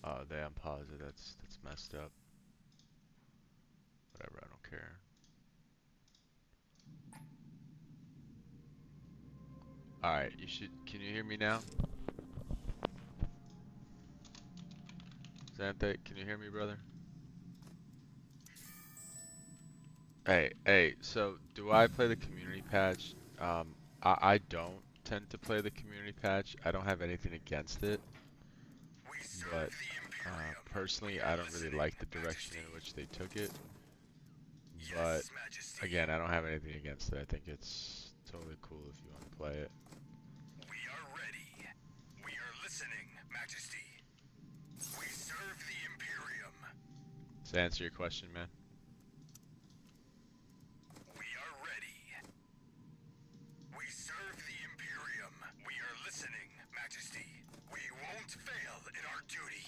Oh, they unpaused it. That's messed up. Whatever, I don't care. Alright, you should. Can you hear me now? Xanthe, can you hear me, brother? Hey, so do I play the community patch? I don't tend to play the community patch. I don't have anything against it, but personally, I don't really like the direction in which they took it. But again, I don't have anything against it. I think it's totally cool if you want to play it. We are ready. We are listening, Majesty. We serve the Imperium. To answer your question, man. We are ready. We serve the Imperium. We are listening, Majesty. We won't fail in our duty.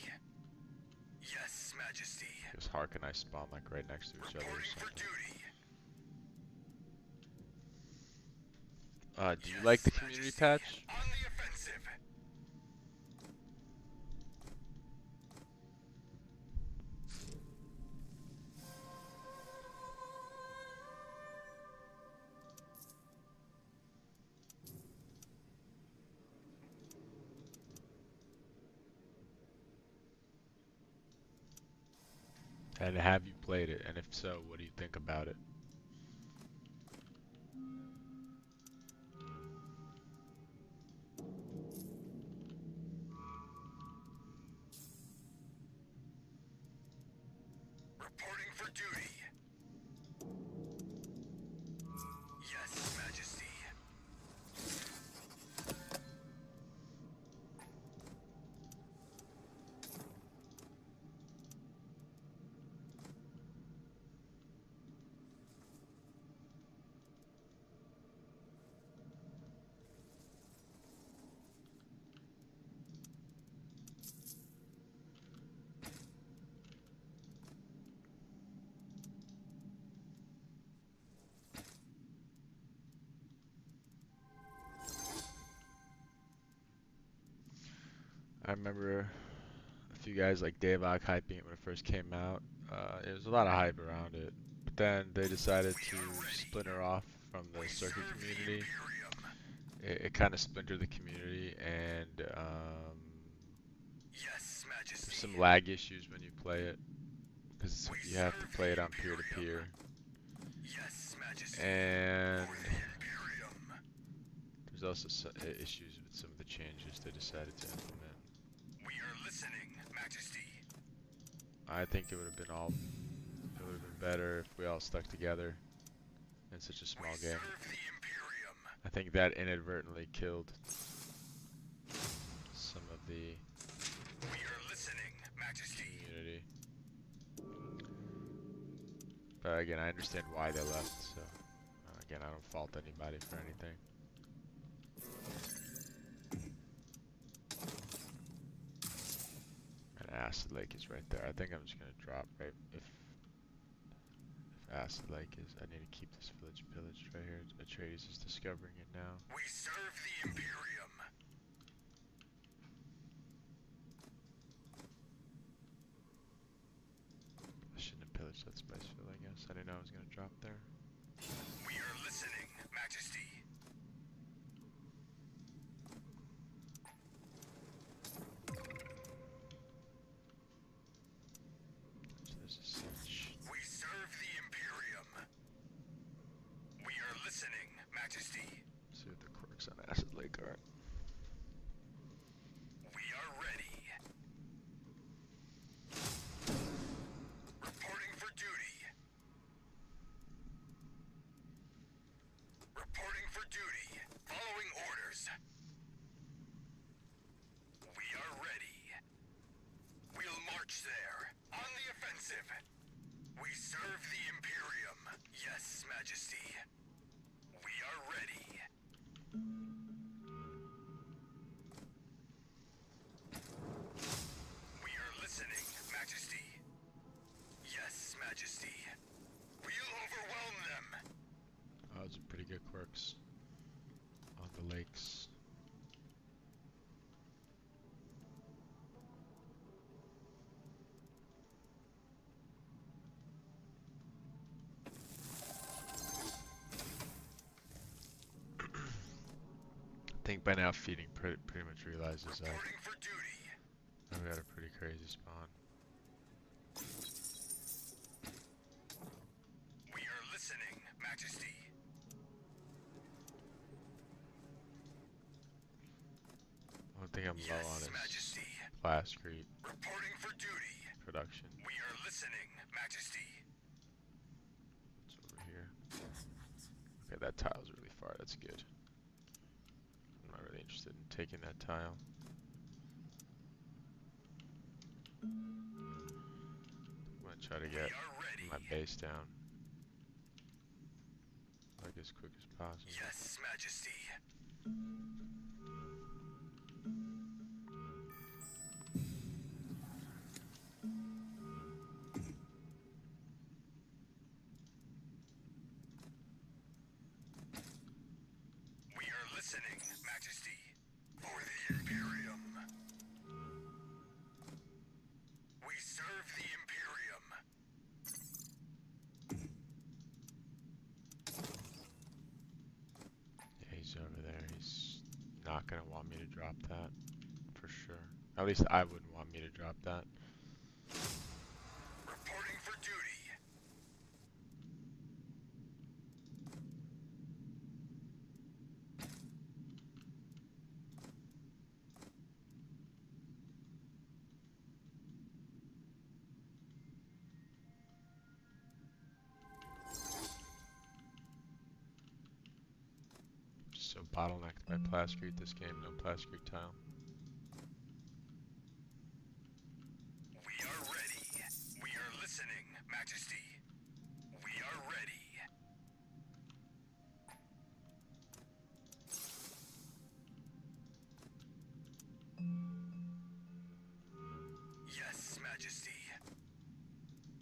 Yes, Majesty. Because Hark and I spawn like right next to each other or Reporting for something. duty. Do you Yes, like the community Majesty. patch? On the offensive. And have you played it? And if so, what do you think about it? Reporting for duty. Yes, Majesty. I remember a few guys like Davok hyping it when it first came out. It was a lot of hype around it. But then they decided to splinter off from the We circuit serve the community. Imperium. It kind of splintered the community, and Yes, there's Majesty. some lag issues when you play it because We you have to serve play it the on peer-to-peer. Imperium. Yes, Majesty. And For the Imperium. there's also issues with some of the changes they decided to implement. We are listening, Majesty. I think it would have been better if we all stuck together in such a small We game. serve the Imperium. I think that inadvertently killed some of the We are listening, Majesty. community. But again, I understand why they left, so again, I don't fault anybody for anything. And Acid Lake is right there. I think I'm just gonna drop right if Acid Lake is. I need to keep this village pillaged right here. Atreides is discovering it now. We serve the Imperium. I shouldn't have pillaged that spice field, I guess. I didn't know I was gonna drop there. We are listening, Majesty. So there's a siege. We serve the Imperium. We are listening, Majesty. See what the quirks on Acid Lake are. We are ready. Reporting for duty. Reporting for duty. Following orders. We are ready. We'll march there. On the offensive. We serve the Imperium. Yes, Majesty. We are ready. We are listening, Majesty. Yes, Majesty. We'll overwhelm them. Oh, those are pretty good quirks on the lakes. think by now feeding pretty much realizes that Reporting for duty. we got a pretty crazy spawn. We are listening, Majesty. One thing I'm low on Yes, is Majesty. Blastcrete Reporting for duty. production. We are listening, Majesty. It's over here. Okay, that tile's really far. That's good. I'm not really interested in taking that tile. I'm gonna try to get my base down like as quick as possible. Yes, Majesty. We are listening, Majesty. For the Imperium. We serve the Imperium. Yeah, he's over there. He's not gonna want me to drop that for sure. At least I wouldn't want me to drop that. Reporting for duty. Just so bottlenecked by Blastcrete this game. No Blastcrete tile. We are ready. We are listening, Majesty. We are ready. Yes, Majesty.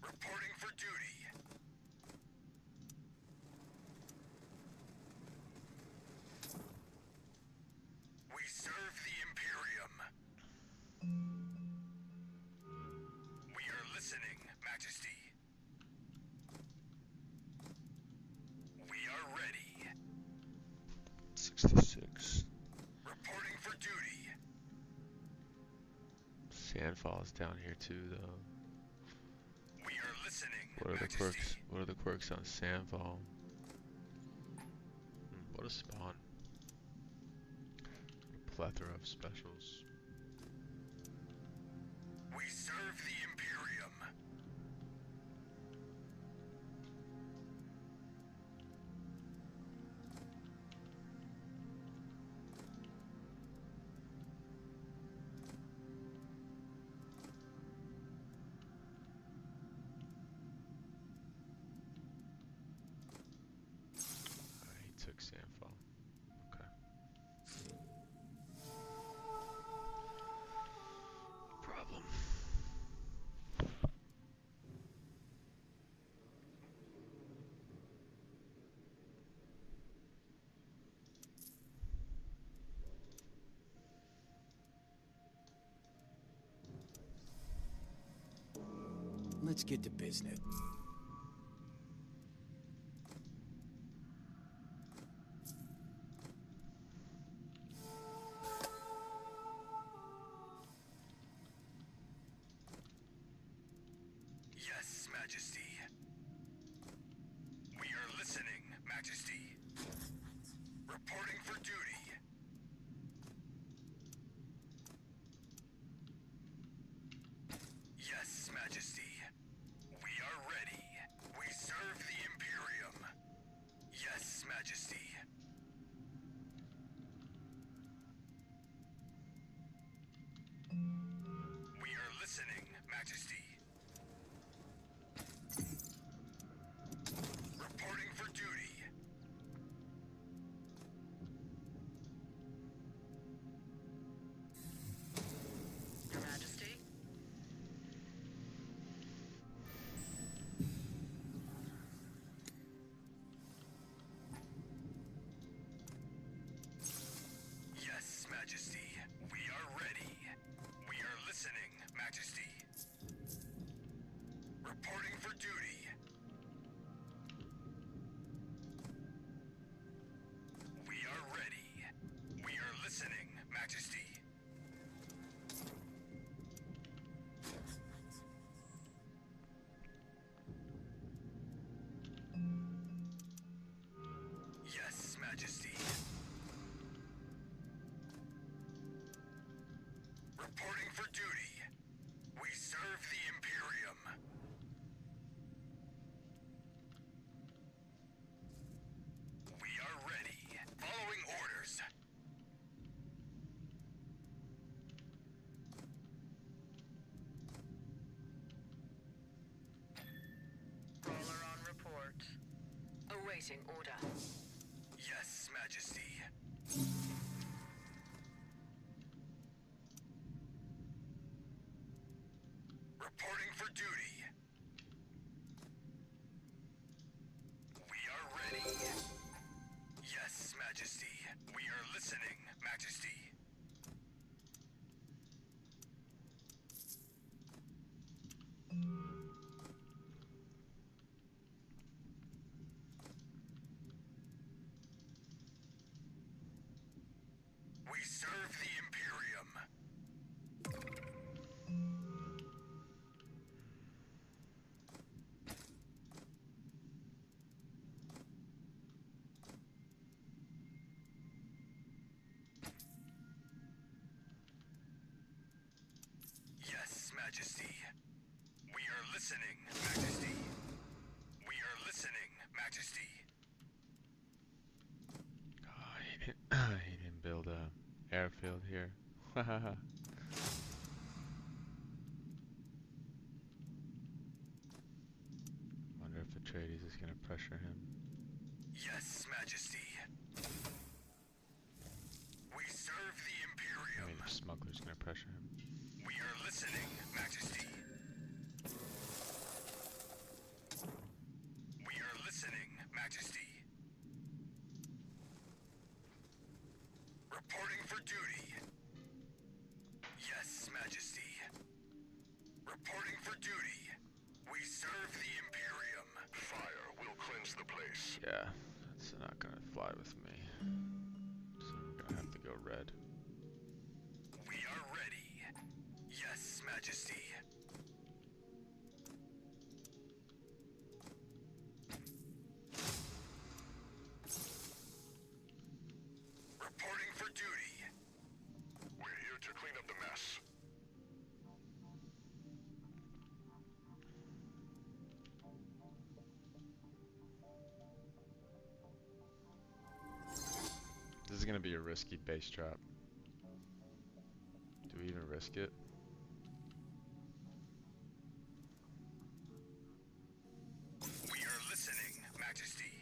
Reporting for duty. We serve the Imperium. We are listening, Majesty. We are ready. 66. Reporting for duty. Sandfall is down here too, though. We are listening, What are the Majesty. quirks? What are the quirks on Sandfall? What a spawn. A plethora of specials. We serve the Imperium. He took Sandfall. Okay. No problem. Let's get to business. Yes, Majesty. We are listening, Majesty. Reporting for duty. Yes, Majesty. We are ready. Majesty. Reporting for duty. We serve the Imperium. We are ready. Following orders. Brawler on report. Awaiting order. Yes, Majesty. Reporting for duty. We are ready. Yes, Majesty. We are listening, Majesty. We serve the Imperium. Yes, Majesty. We are listening, Majesty. We are listening, Majesty. Oh, he didn't build a airfield here. Wonder if Atreides is gonna pressure him. Yes, Majesty. We serve the I Imperium. mean, if Smuggler's gonna pressure him. We are listening, Majesty. We are listening, Majesty. Reporting for duty. Yes, Majesty. Reporting for duty. We serve the Imperium. Fire will cleanse the place. Yeah, that's not gonna fly with me. So I'm gonna have to go red. We are ready. Yes, Majesty. Reporting for duty. We're here to clean up the mess. This is gonna be a risky base trap. Do we even risk it? We are listening, Majesty.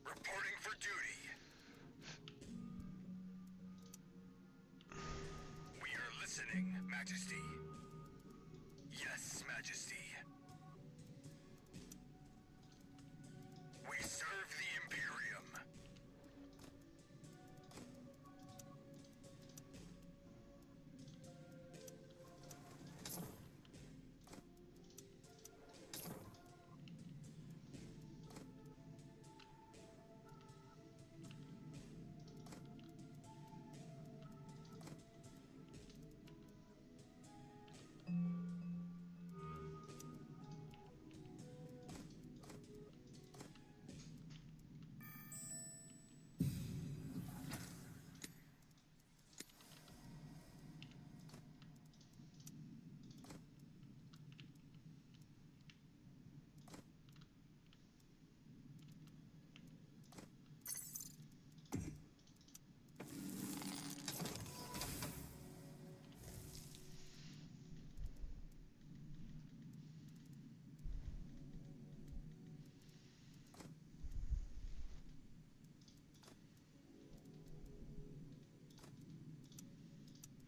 Reporting for duty. We are listening, Majesty. Yes, Majesty. We serve the Imperium.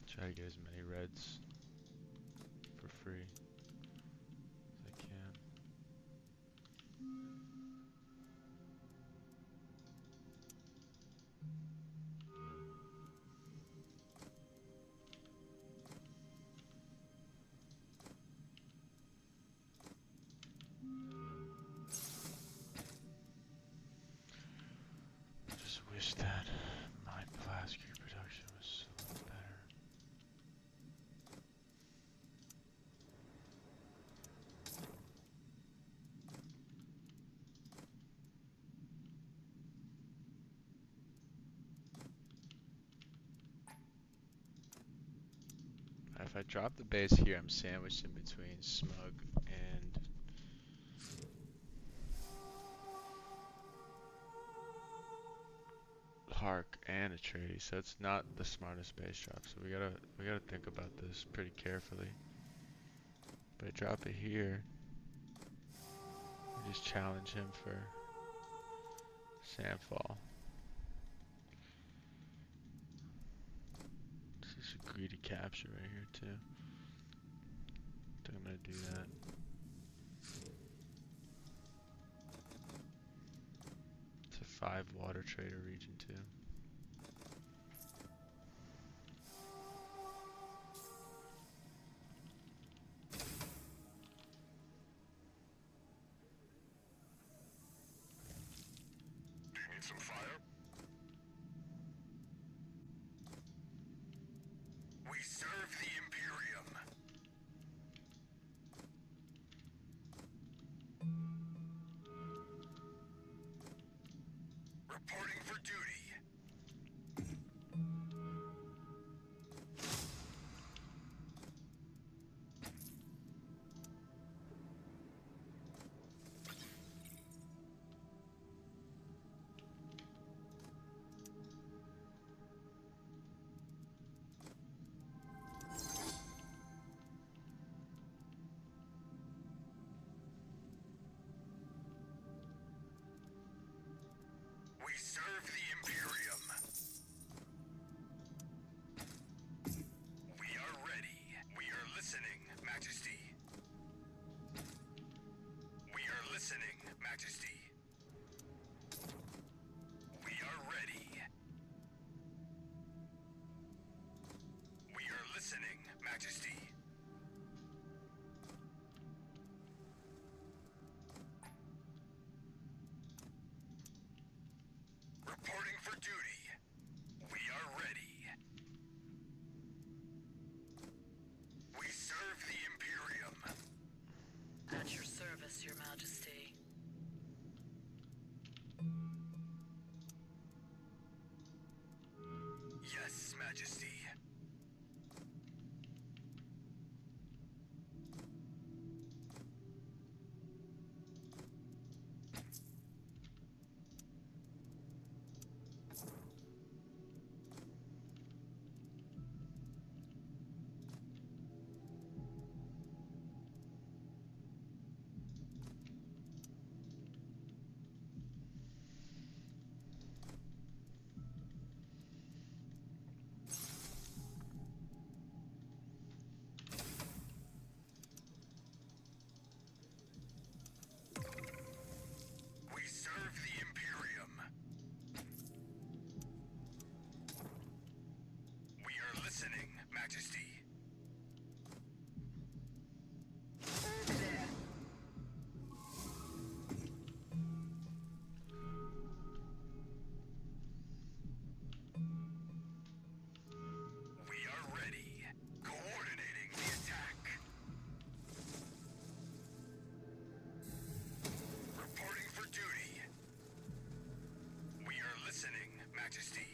Try to get as many reds for free as I can. Just wish that my blast crew production was a little better. if I drop the base here, I'm sandwiched in between Smug and Hark and Atreides, so it's not the smartest base drop. So we gotta think about this pretty carefully. But I drop it here, I just challenge him for Sandfall. This is a greedy capture right here too. I think I'm gonna do that. It's a 5 water trader region too. Do you need some fire? We serve the Imperium. Reporting for duty. We serve the Imperium. We are ready. We are listening, Majesty. We are listening, Majesty. We are ready. We are listening, Majesty. Reporting for duty. We are ready. We serve the Imperium. At your service, Your Majesty. Yes, Majesty. We serve the Imperium. We are listening, Majesty. We are ready. Coordinating the attack. Reporting for duty. We are listening, Majesty.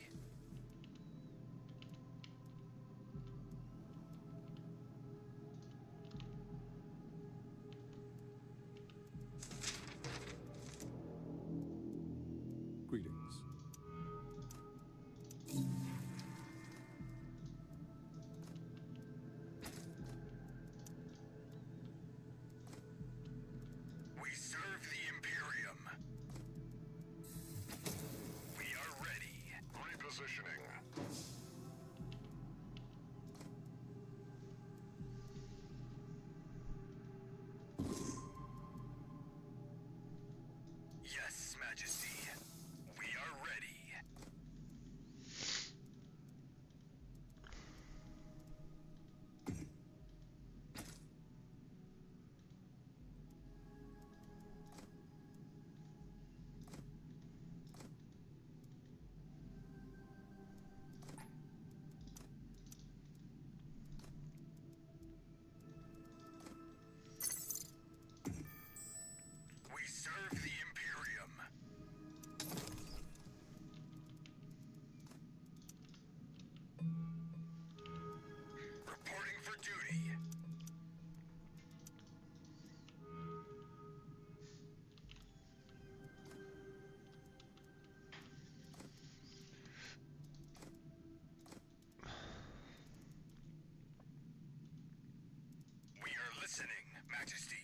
Majesty.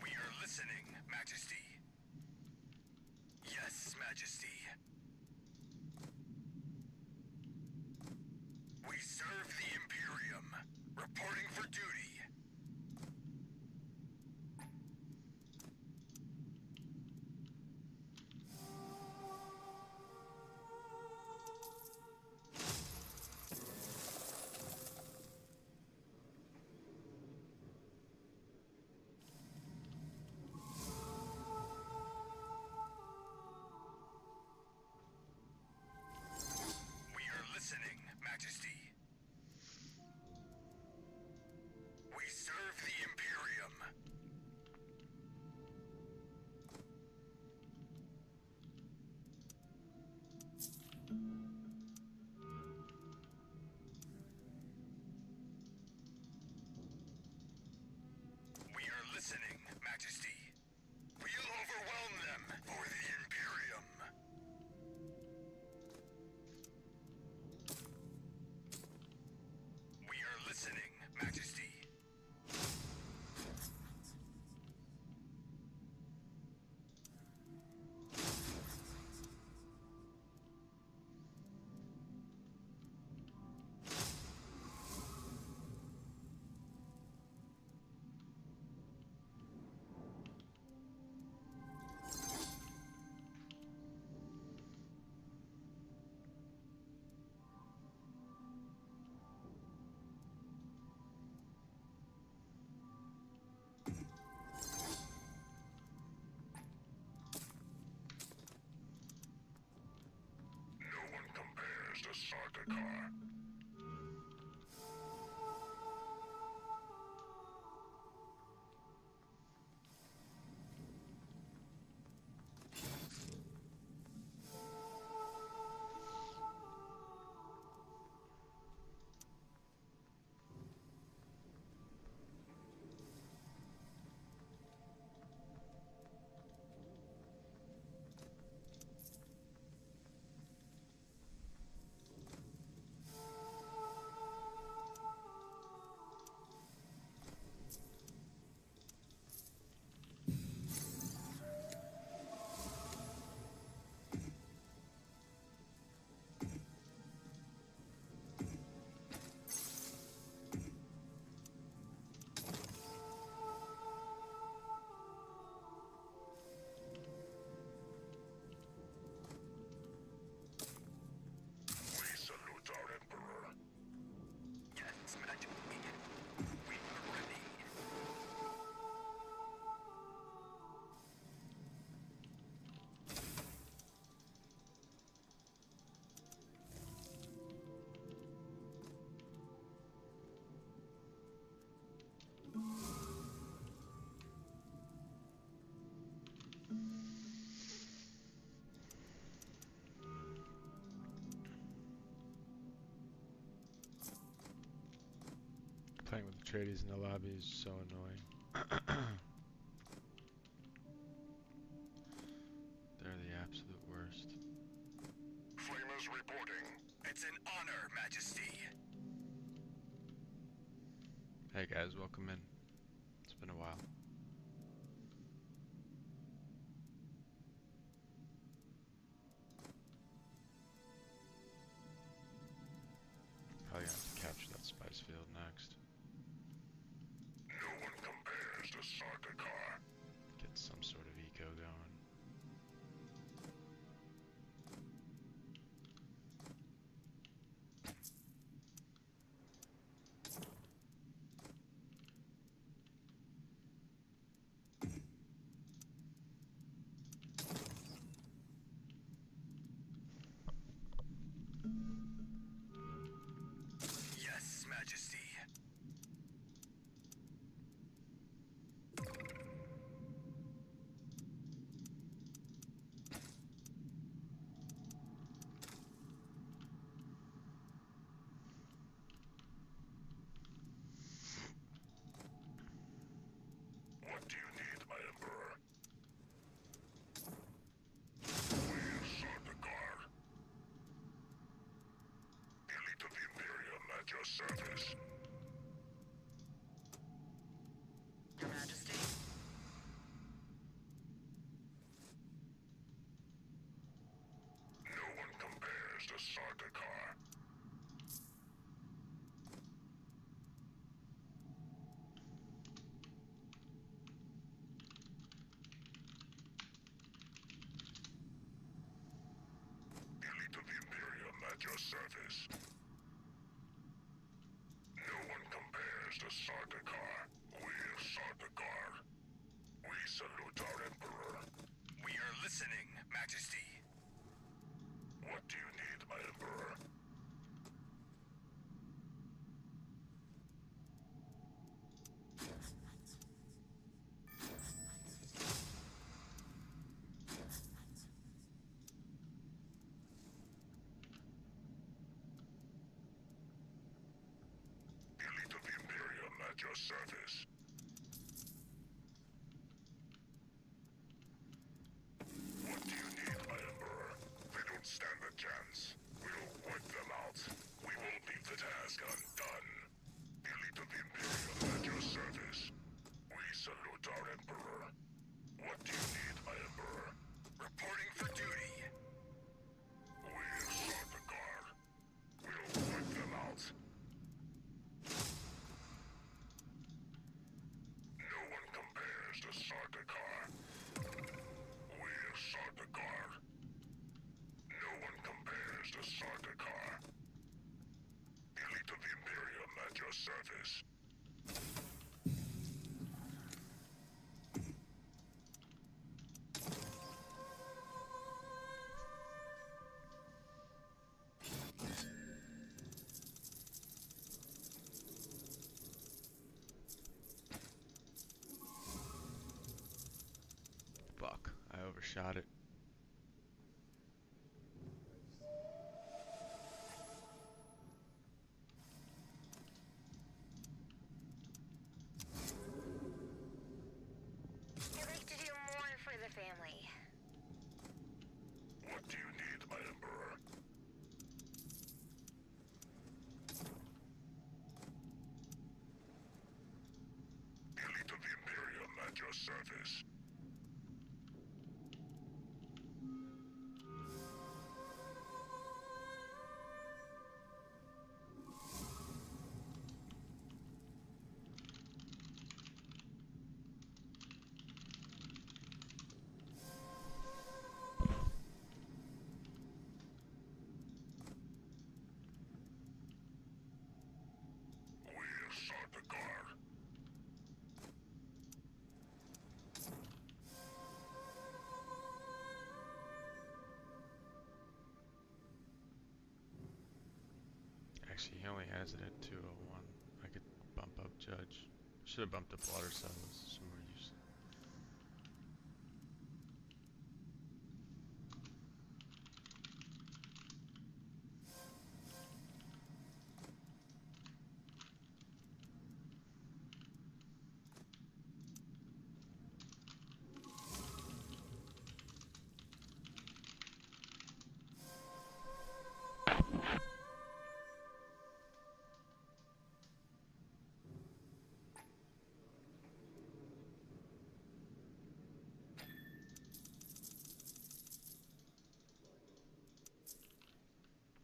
We are listening, Majesty. Yes, Majesty. We serve the Imperium. Reporting for duty. We are listening, Majesty. We serve the Imperium. We are listening, Majesty. We'll overwhelm them for the Imperium. We are listening, Majesty. No one compares to Sardaukar. We salute our Emperor. Yes, Majesty. We are ready. Playing with the tradies in the lobby is so annoying. They're the absolute worst. Flamers reporting. It's an honor, Majesty. Hey guys, welcome in. It's been a while. Probably gonna have to capture that spice field next. No one compares to Sardaukar. Get some sort of eco going. Yes, Majesty. What do you need, my Emperor? We are Sardaukar. Elite of the Imperium at your service. service. No one compares to Sardaukar. We Sardaukar. We salute our Emperor. We are listening, Majesty. What do you need, my Emperor? Elite of the Imperium at your service. What do you need, my Emperor? They don't stand a chance. We'll wipe them out. We won't leave the task undone. Elite of the Imperium at your service. We salute our Emperor. What do you need, my Emperor? Reporting for duty. We'll sort the guard. We'll wipe them out. No one compares to Sardaukar. We're Sardaukar. No one compares to Sardaukar. Elite of the Imperium at your service. Fuck, I overshot it. I'd like to do more for the family. What do you need, my Emperor? Elite of the Imperium at your service. We're Sardaukar. Actually, he only has it at 201. I could bump up Judge. Should have bumped up Water Cells. Some more use.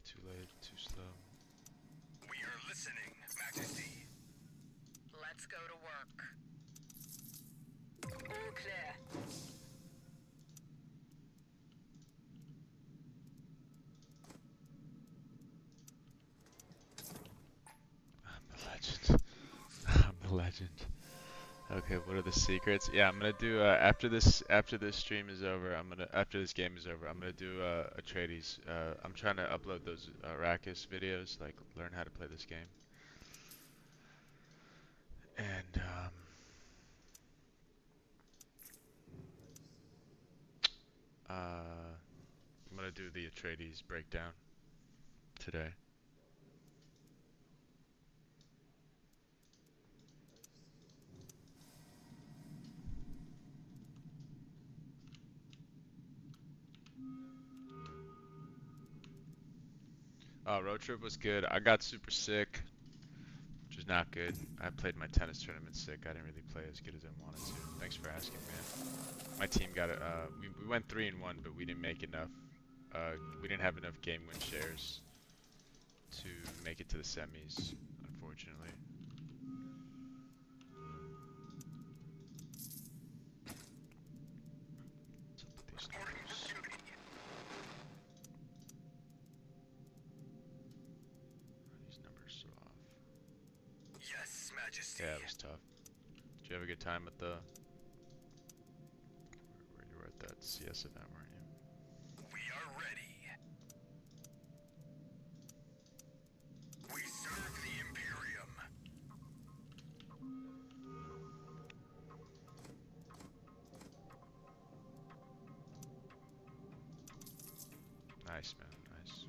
Too late, too slow. We are listening, Majesty. Let's go to work. All clear. I'm the legend. I'm the legend. Okay, what are the secrets? Yeah, I'm gonna do after this stream is over. After this game is over. I'm gonna do a Atreides. I'm trying to upload those Arrakis videos, like learn how to play this game. And I'm gonna do the Atreides breakdown today. Road trip was good. I got super sick, which is not good. I played my tennis tournament sick. I didn't really play as good as I wanted to. Thanks for asking, man. My team got it. We went 3-1, but we didn't make enough. We didn't have enough game win shares to make it to the semis, unfortunately. Let's put these numbers. Majesty. Yeah, it was tough. Did you have a good time at the... Where you were at that CS event, weren't you? We are ready. We serve the Imperium. Nice, man, nice.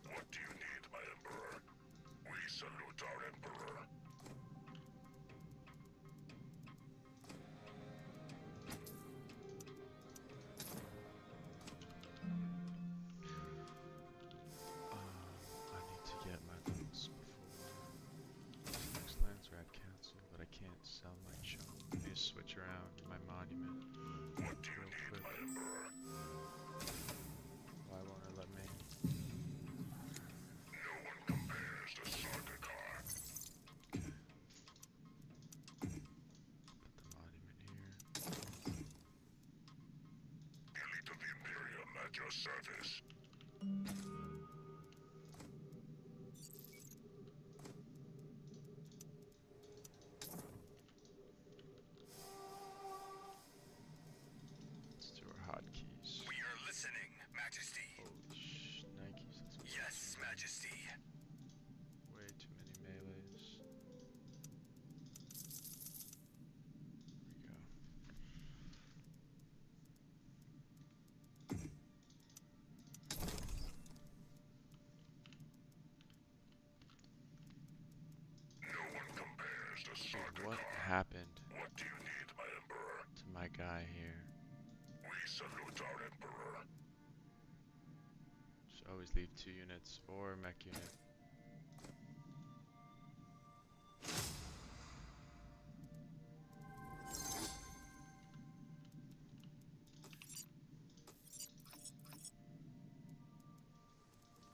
What do you need, my Emperor? We salute our Emperor. I need to get my loans before next lands are at cancel, but I can't sell my chunk. Let me just switch around my monument What do you real need, quick. my Emperor? Why won't it let me? No one compares to Sardaukar. Put the monument here. Elite of the Imperium at your service. Let's do our hotkeys. We are listening, Majesty. Holy Nikes, that's way Yes, Majesty. way too many melees. There we go. No one compares to Dude, Sardaukar. what happened What do you need, my Emperor? to my guy here? We salute our Emperor. Should always leave 2 units for a mech unit.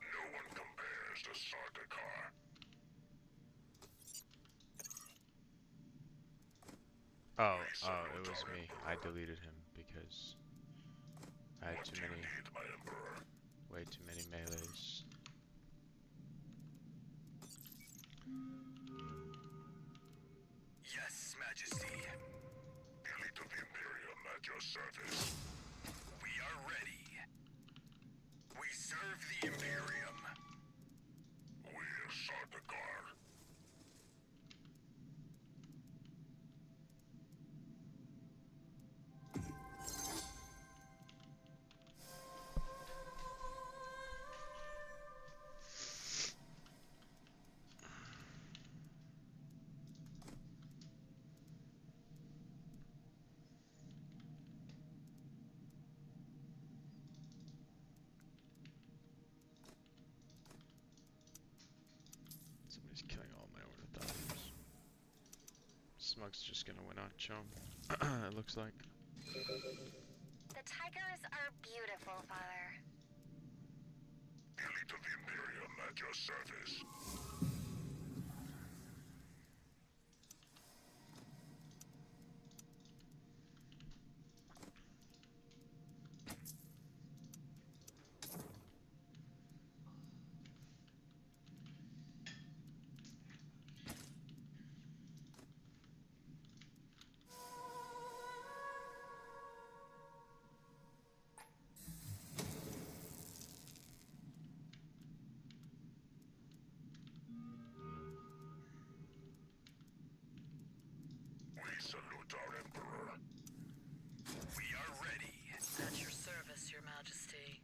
No one compares to Sardaukar. Oh, it was me. I deleted him because I had What too do you many, need, my Emperor? way too many melees. Yes, Majesty. Elite of the Imperium at your service. We are ready. We serve the Imperium. We're Sardaukar. Somebody's killing all my ornithopters. Smug's just gonna win on Chum. It looks like. The tigers are beautiful, Father. Elite of the Imperium at your service. We salute our Emperor. We are ready. At your service, Your Majesty.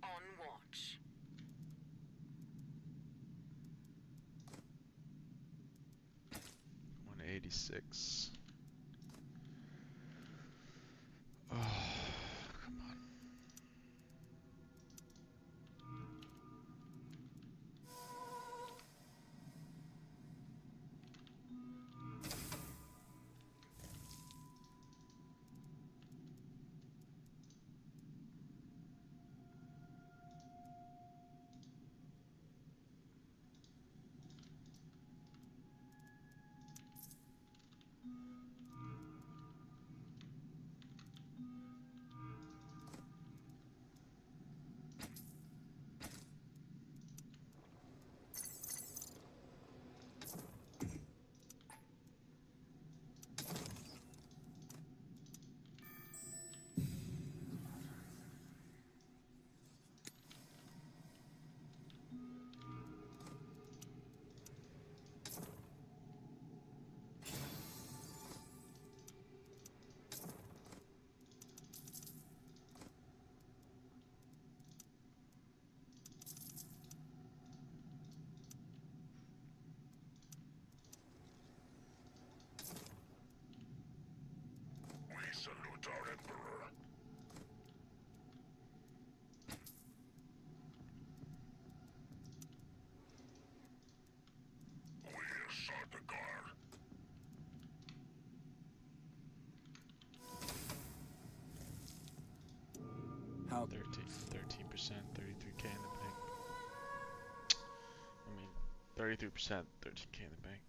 On watch. 186. Oh, come on. 33k in the bank. I mean, 33%, 13k in the bank.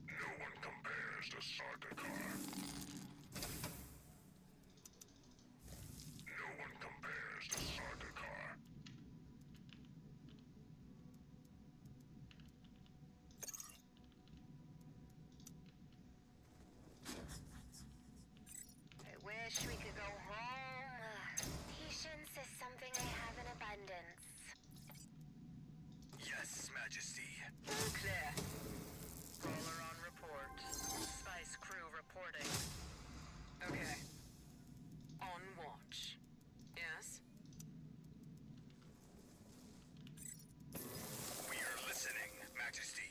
No one compares to Sardaukar. No one compares to Sardaukar. I wish we could go home. Patience is something I have in abundance. Yes, Majesty. Clear. Caller on report. Spice crew reporting. Okay. On watch. Yes? We are listening, Majesty.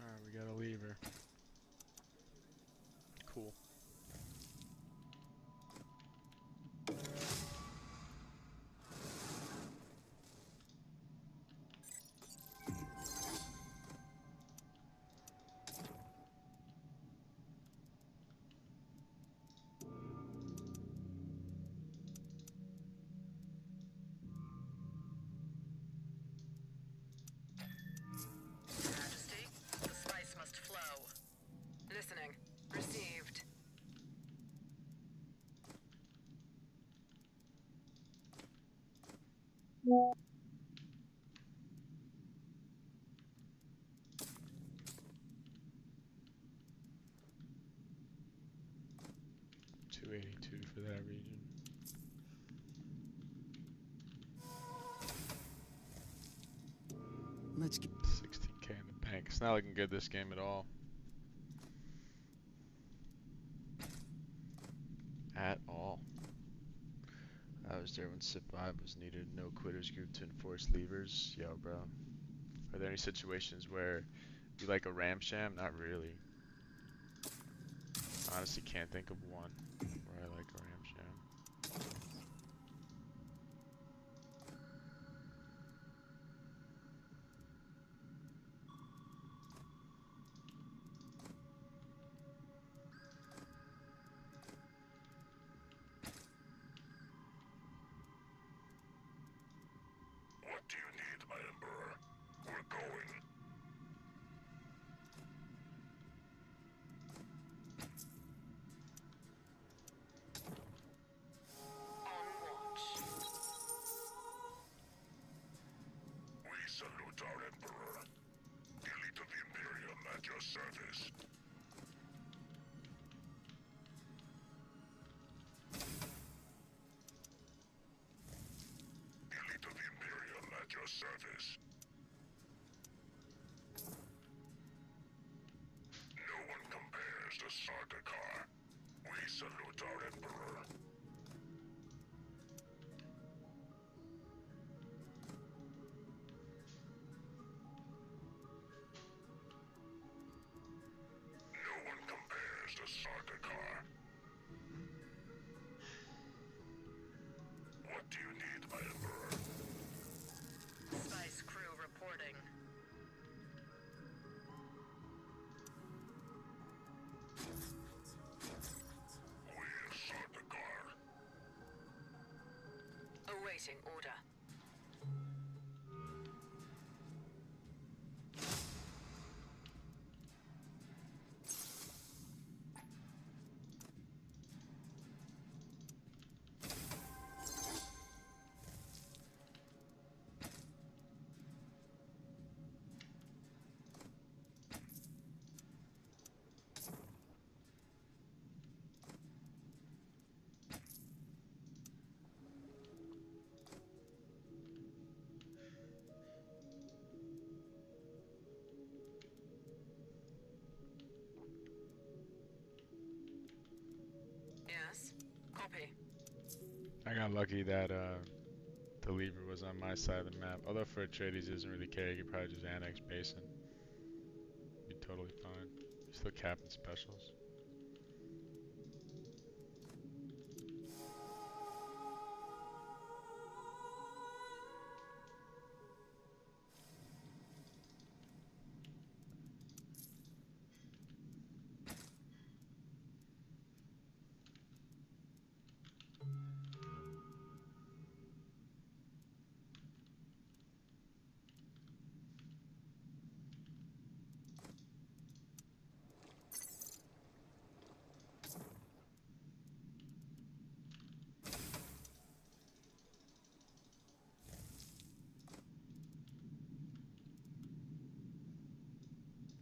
Alright, we got a lever. Cool. Majesty, the spice must flow. Listening. Received. $282 for that region. Let's get 16k in the bank. It's not looking good this game at all. At all. I was there when SIP 5 was needed. No quitters group to enforce levers. Yo, bro. Are there any situations where you like a ramsham? Not really. Honestly, can't think of one where I like a ramsham. What do you need, my Emperor? We're going. On watch. We salute our Emperor. The elite of the Imperium at your service. service. No one compares to Sardaukar. We salute our Emperor. No one compares to Sardaukar. What do you need, my Emperor? Spice crew reporting. We're Sardaukar. Awaiting order. Yes. Copy. I got lucky that the lever was on my side of the map. Although for Atreides, he doesn't really care. He could probably just annex basin. Be totally fine. Still capping specials.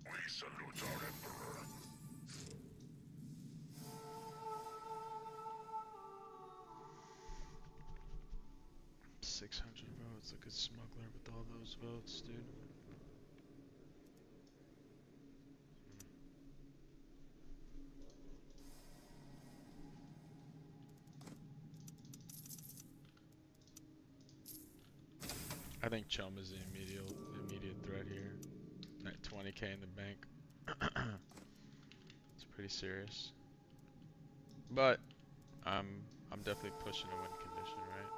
We salute our Emperor. 600 votes. Look at Smuggler with all those votes, dude. I think Chum is the immediate threat here. At 20k in the bank. It's pretty serious. But I'm definitely pushing a win condition, right?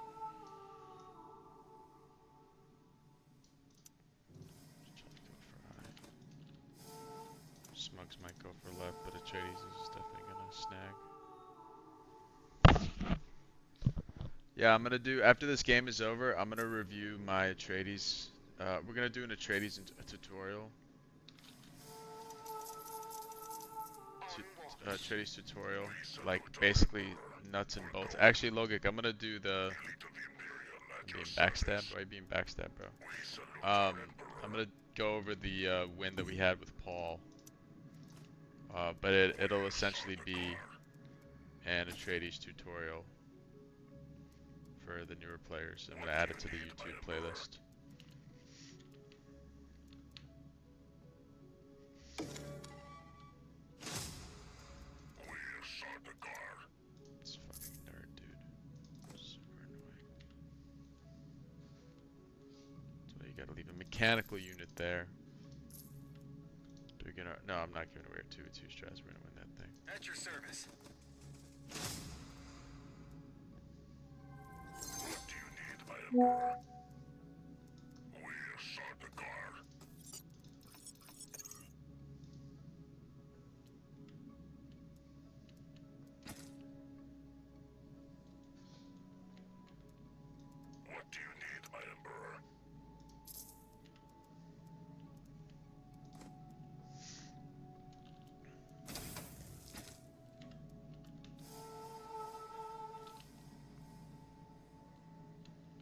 Just trying to go for high. Smugs might go for left, but Atreides is definitely gonna snag. Yeah, I'm gonna do, after this game is over, I'm gonna review my Atreides. We're gonna do an Atreides tutorial. Atreides tutorial, like basically nuts and bolts. Actually, Logic, I'm gonna do the. I'm being backstabbed. Why are you being backstabbed, bro? I'm gonna go over the win that we had with Paul. But it'll essentially be an Atreides tutorial for the newer players. I'm gonna add it to the YouTube playlist. This fucking nerd, dude. Super annoying. So you gotta leave a mechanical unit there. Do we get our, no, I'm not giving away our 2v2 strats. We're gonna win that thing. At your service. What do you need, my Emperor? We're Sardaukar. What do you need, my Emperor?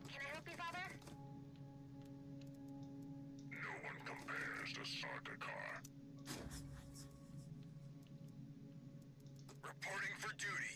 Can I help you, Father? No one compares to Sardaukar. Reporting for duty.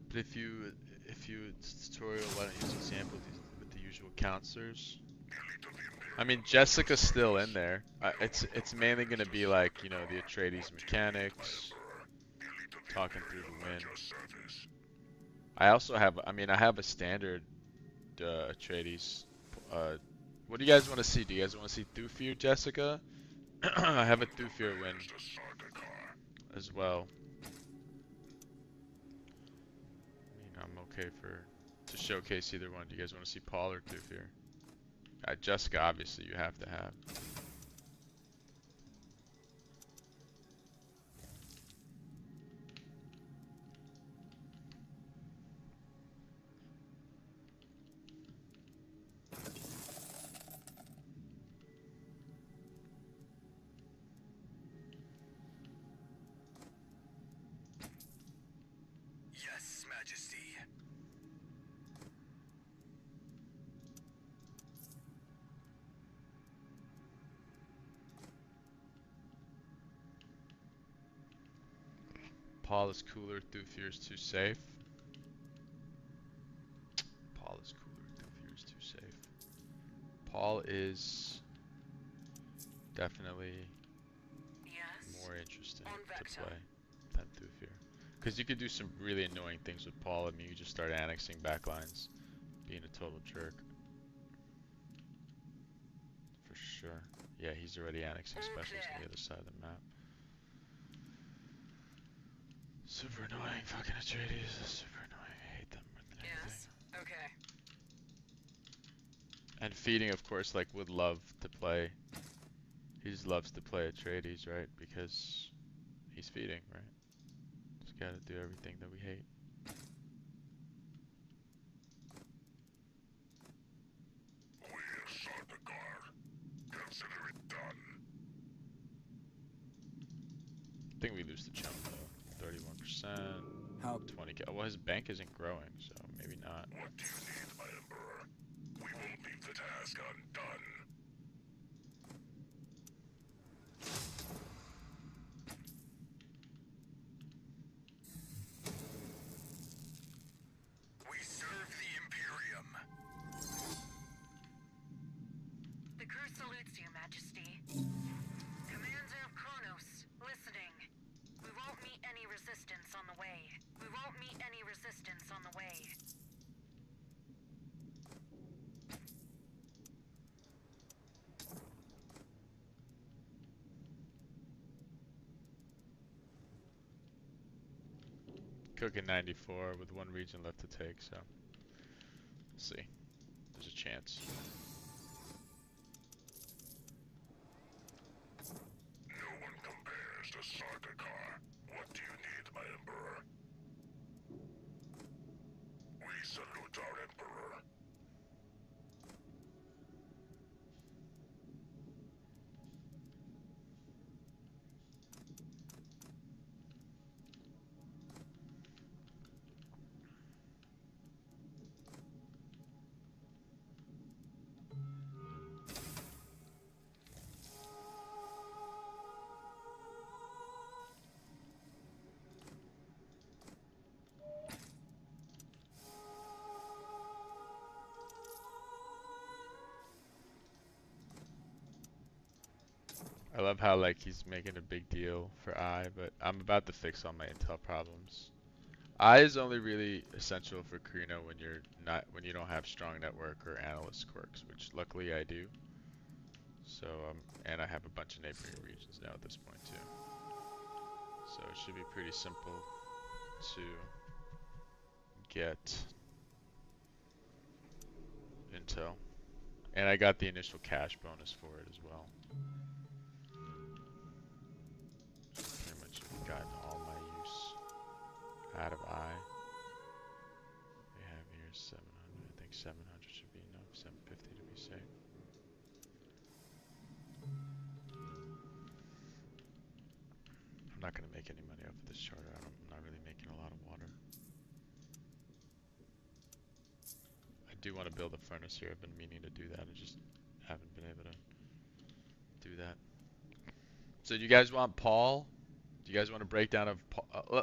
But if you tutorial, why don't you use example with the usual counselors? I mean, Jessica's still in there. It's mainly gonna be like, you know, the Atreides mechanics, talking through the win. I also have, I mean, I have a standard Atreides. What do you guys want to see? Do you guys want to see Thufir Jessica? I have a Thufir win as well. I mean, I'm okay to showcase either one. Do you guys want to see Paul or Thufir? Jessica, obviously, you have to have. Yes, Majesty. Paul is cooler, Thufir is too safe. Paul is cooler, Thufir is too safe. Paul is definitely more interesting to play than Thufir. Because you could do some really annoying things with Paul. I mean, you just start annexing backlines, being a total jerk. For sure. Yeah, he's already annexing specials on the other side of the map. Super annoying fucking Atreides. Super annoying. I hate them more than anything. Yes. Okay. And Feeding, of course, like would love to play. He just loves to play Atreides, right? Because he's Feeding, right? Just gotta do everything that we hate. Consider it done. I think we lose the chump though. 31%. How 20k. Well, his bank isn't growing, so maybe not. What do you need, my Emperor? We won't leave the task undone. We serve the Imperium. The crew salutes you, Majesty. Commander of Kronos, listening. We won't meet any resistance on the way. We won't meet any resistance on the way. Cooking 94 with one region left to take, so we'll see. There's a chance. No one compares to Sardaukar. What do you need, my Emperor? We salute our Emperor. I love how like he's making a big deal for I, but I'm about to fix all my intel problems. I is only really essential for Carino when you don't have strong network or analyst quirks, which luckily I do. So and I have a bunch of neighboring regions now at this point too. So it should be pretty simple to get intel. And I got the initial cash bonus for it as well. Pretty much gotten all my use out of I. We have here 700. I think 700 should be enough. 750 to be safe. I'm not gonna make any money off of this charter. I'm not really making a lot of water. I do want to build a furnace here. I've been meaning to do that. I just haven't been able to do that. So do you guys want Paul Do you guys want a breakdown of?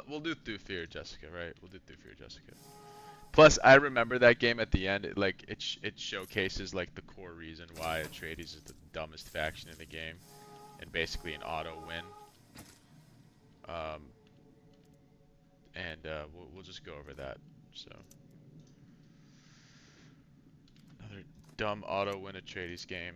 We'll do Through Fear, Jessica, right? We'll do Through Fear, Jessica. Plus, I remember that game at the end. It showcases like the core reason why Atreides is the dumbest faction in the game, and basically an auto win. Um, and we'll just go over that. So another dumb auto win Atreides game.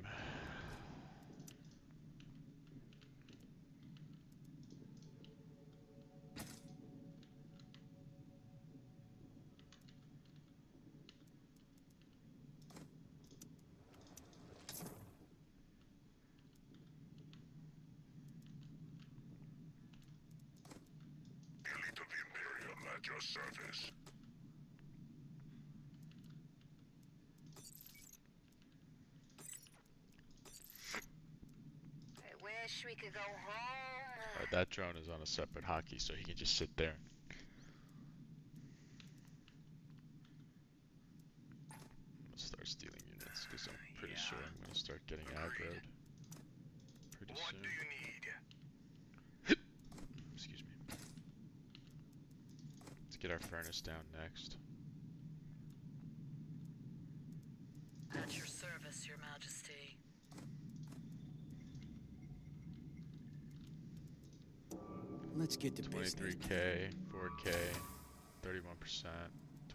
Elite of the Imperium at your service. I wish we could go home. That drone is on a separate hotkey, so he can just sit there. I'm gonna start stealing units because I'm pretty sure I'm gonna start getting aggroed pretty What soon. do you need? Excuse me. Let's get our furnace down next. At your service, Your Majesty. Let's get to business. 23k, 4k, 31%,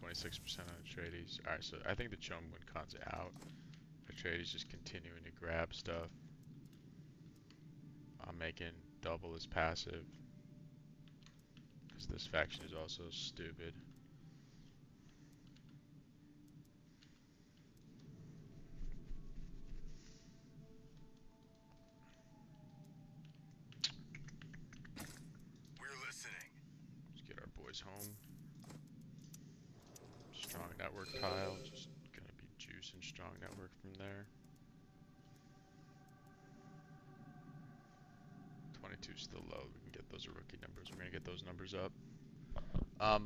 26% on Atreides. Alright, so I think the Chom win con's out. Atreides just continuing to grab stuff. I'm making double his passive. Because this faction is also stupid. We're listening. Let's get our boys home. Strong network tile. Just gonna be juice and strong network from there. 22 is still low. We can get those rookie numbers. We're gonna get those numbers up.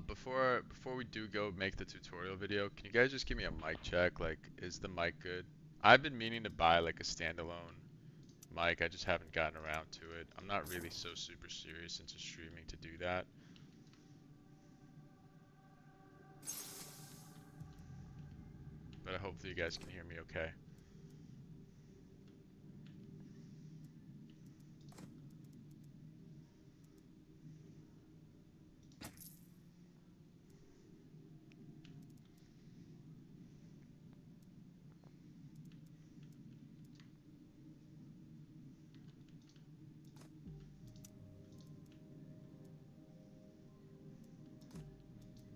Before we do go make the tutorial video, can you guys just give me a mic check? Like, is the mic good? I've been meaning to buy like a standalone mic. I just haven't gotten around to it. I'm not really so super serious into streaming to do that. But hopefully you guys can hear me okay.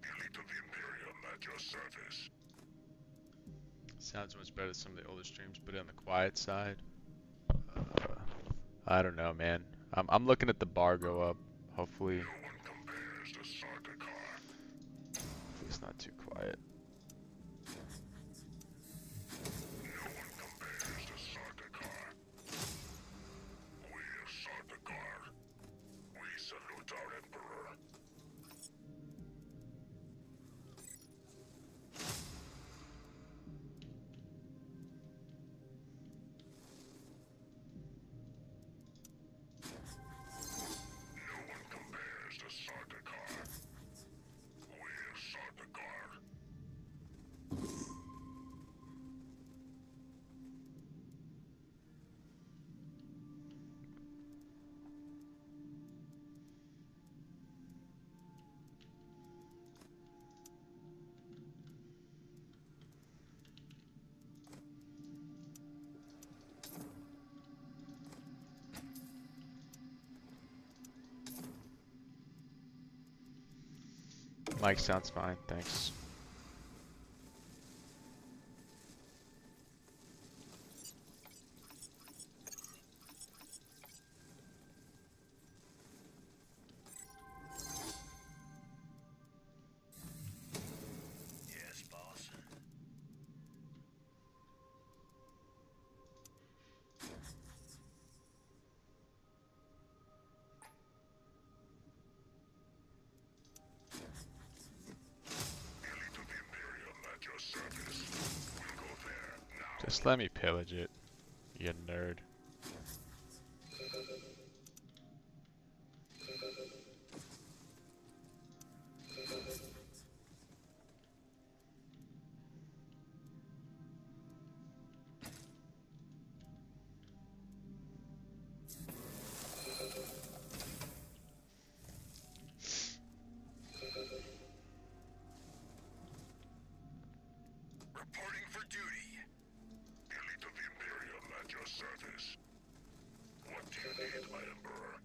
Elite of the Imperium at your service. Sounds much better than some of the older streams, but on the quiet side. I don't know, man. I'm looking at the bar go up. Hopefully, No one compares to Sardaukar. it's not too quiet. No one compares to Sardaukar. We're Sardaukar. We salute our Emperor. No one compares to Sardaukar. We're Sardaukar. Mic sounds fine, thanks. Yes, boss. Elite of the Imperium at your service. We'll go there now. Just let me pillage it, you nerd. Elite of the Imperium at your service. What do you need, my Emperor?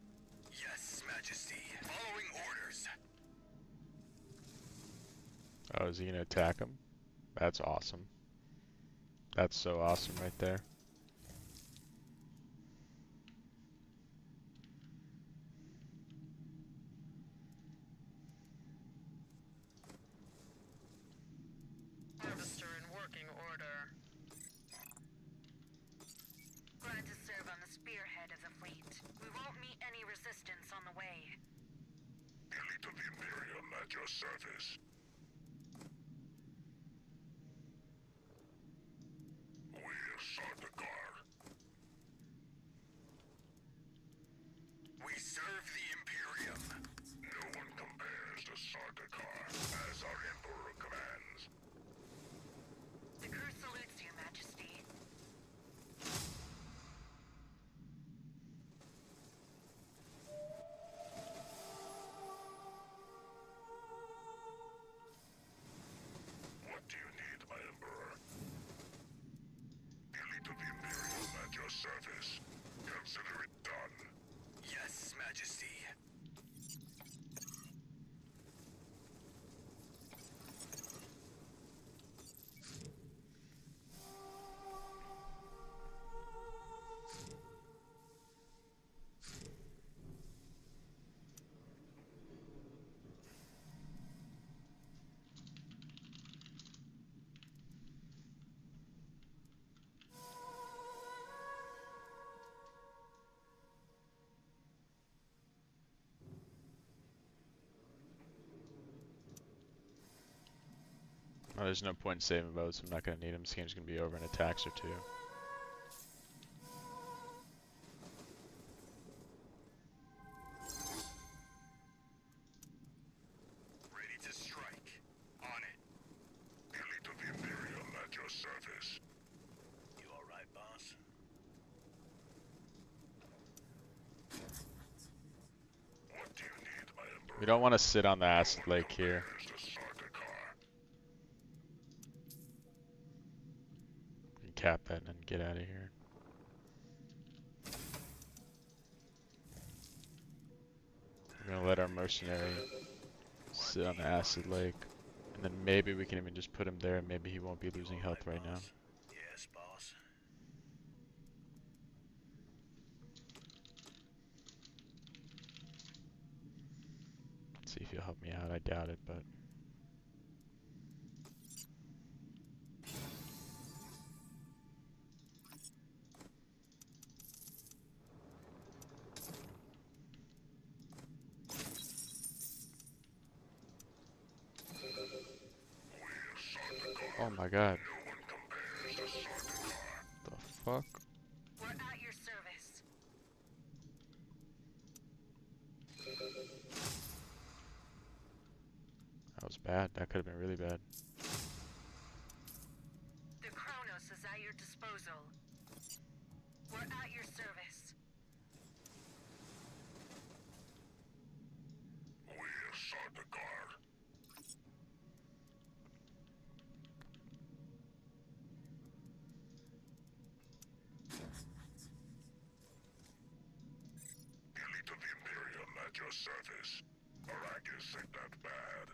Yes, Majesty. Following orders. Oh, is he gonna attack him? That's awesome. That's so awesome right there. Harvester in working order. Glad to serve on the spearhead of the fleet. We won't meet any resistance on the way. Elite of the Imperium at your service. We're Sardaukar. We serve the Imperium. No one compares to Sardaukar, as our Emperor commands. The crew salutes your majesty. What do you need, my Emperor? Elite of the Imperium at your service. Consider it done. Yes, Majesty. Oh, there's no point in saving votes. I'm not gonna need him. This game's gonna be over in attacks or two. Ready to strike. On it. Elite of the Imperium at your service. You alright, boss? What do you need, my Emperor? We don't want to sit on the acid lake here. There's the Sardaukar. We can cap that and then get out of here. We're gonna let our mercenary sit on the acid lake. And then maybe we can even just put him there and maybe he won't be losing health right now. Yes, boss. Let's see if he'll help me out. I doubt it, but... Oh my god. No one compares to Sardaukar. The fuck? We're at your service. That was bad. That could have been really bad. The Kronos is at your disposal. We're at your service. We're Sardaukar. Elite of the Imperium at your service. Arrakis ain't that bad.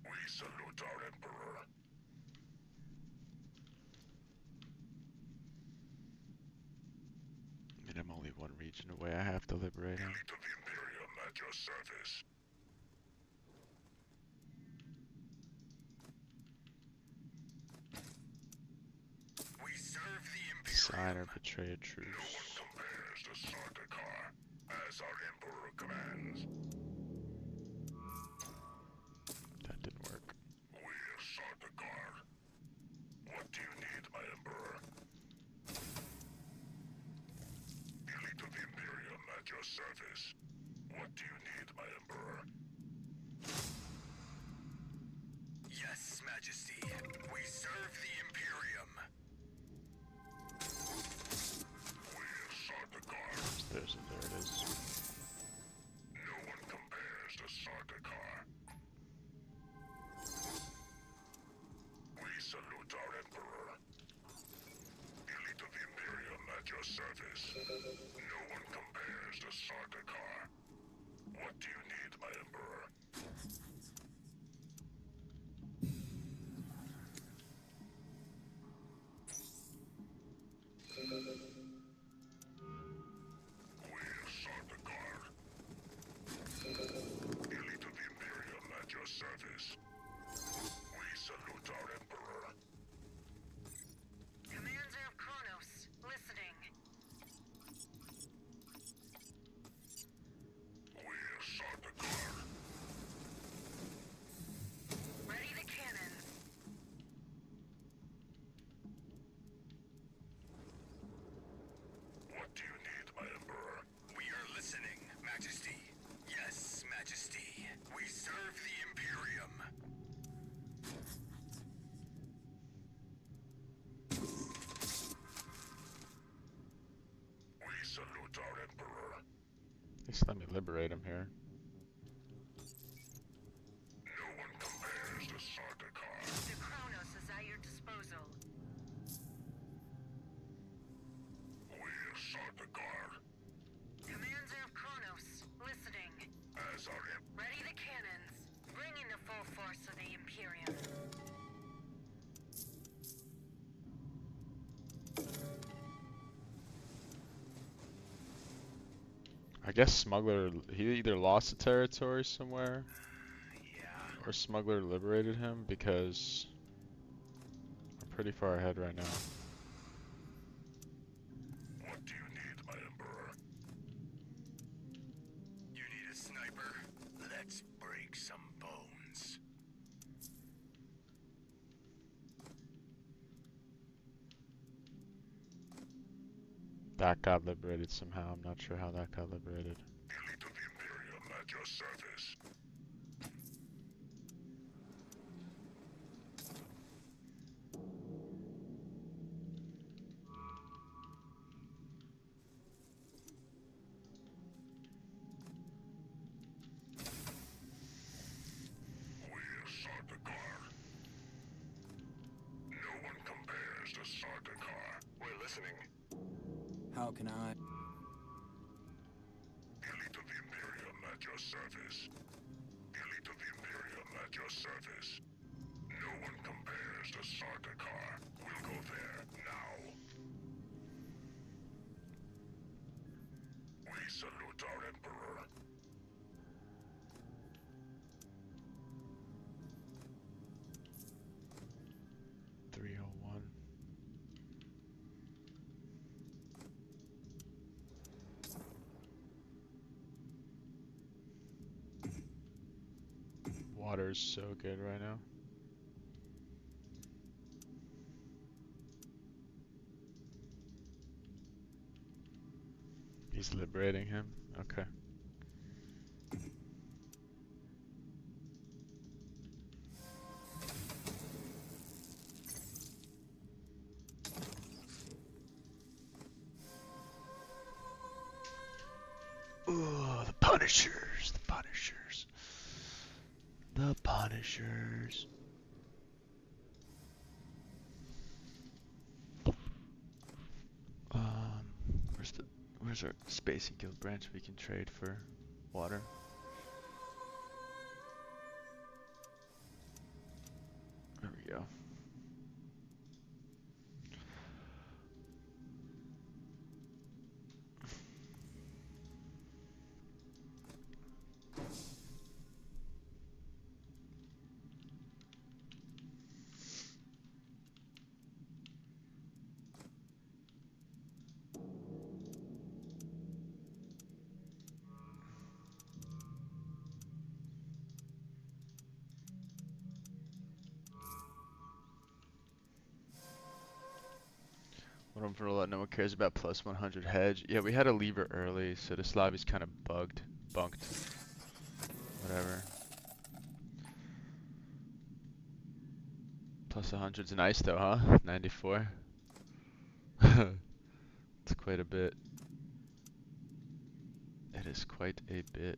We salute our Emperor. And I'm only one region away. I have to liberate him. Elite of the Imperium at your service. We serve the Imperium. Sign or betray a truce. No one compares to Sardaukar, as our Emperor commands. That didn't work. We're Sardaukar. What do you need, my Emperor? Elite of the Imperium at your service. What do you need, my Emperor? Yes, Majesty. We serve the Imperium. We're Sardaukar. There it is. No one compares to Sardaukar. We salute our Emperor. Elite of the Imperium at your service. No one compares to Sardaukar. What do you need, my Emperor? We're Sardaukar. Elite of the Imperium at your service. We salute our Emperor. Commander of Kronos, listening. We're Sardaukar. Ready the cannons. What do you need, my Emperor? We are listening, Majesty. Yes, Majesty. We serve the Imperium. We salute our Emperor. At least let me liberate him here. No one compares to Sardaukar. The Kronos is at your disposal. We're Sardaukar. Commander of Kronos, listening. As our Ready the cannons. Bring in the full force of the Imperium. I guess Smuggler, he either lost a territory somewhere, or Smuggler liberated him, because I'm pretty far ahead right now. What do you need, my Emperor? You need a sniper? Let's break some bones. That got liberated somehow. I'm not sure how that got liberated. Elite of the Imperium at your service. We're Sardaukar. No one compares to Sardaukar. We're listening. How can I? Elite of the Imperium at your service. Elite of the Imperium at your service. No one compares to Sardaukar. We'll go there now. We salute our Emperor. Water's so good right now. He's liberating him? Okay. Ooh, the Punishers, the Punishers. The Punishers. Where's our Space and Guild branch we can trade for water? There we go. What I'm for let no one cares about plus 100 hedge. Yeah, we had to leave it early, so this lobby's kind of bunked. Whatever. Plus 100's nice though, huh? 94. It's quite a bit. is quite a bit.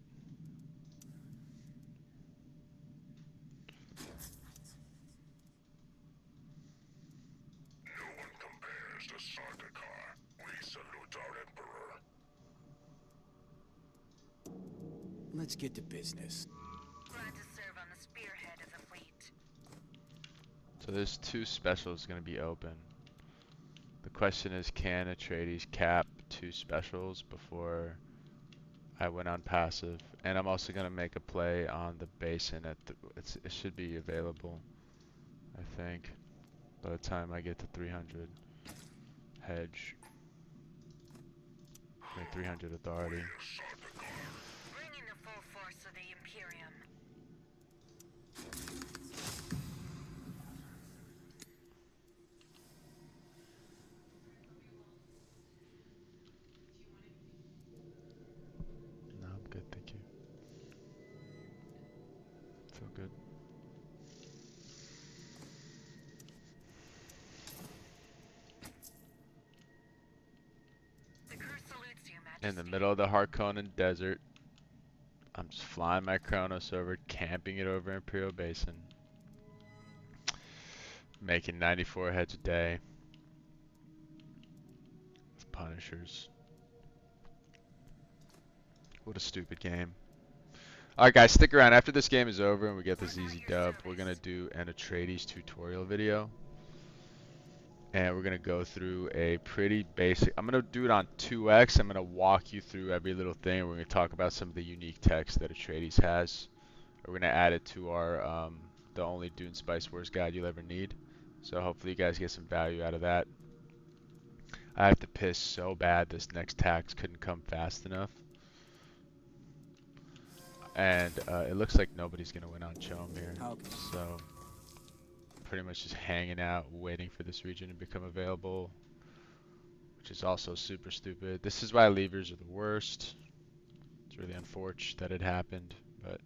No one compares to Sardaukar. We salute our Emperor. Let's get to business. Glad to serve on the spearhead of the fleet. So there's 2 specials going to be open. The question is, can Atreides cap 2 specials before I went on passive? And I'm also going to make a play on the basin at it should be available, I think, by the time I get to 300 hedge. Or 300 authority. Bringing the full force of the Imperium. No, I'm good, thank you. Feel good. The crew salutes you, Majesty. In the middle of the Harkonnen desert, I'm just flying my Kronos over, camping it over Imperial Basin. Making 94 heads a day. With Punishers. What a stupid game. Alright guys, stick around. After this game is over and we get this easy dub, we're going to do an Atreides tutorial video. And we're going to go through a pretty basic... I'm going to do it on 2x. I'm going to walk you through every little thing. We're going to talk about some of the unique text that Atreides has. We're going to add it to our the only Dune Spice Wars guide you'll ever need. So hopefully you guys get some value out of that. I have to piss so bad this next tax couldn't come fast enough. And it looks like nobody's going to win on Chom here. So pretty much just hanging out, waiting for this region to become available. Which is also super stupid. This is why levers are the worst. It's really unfortunate that it happened. But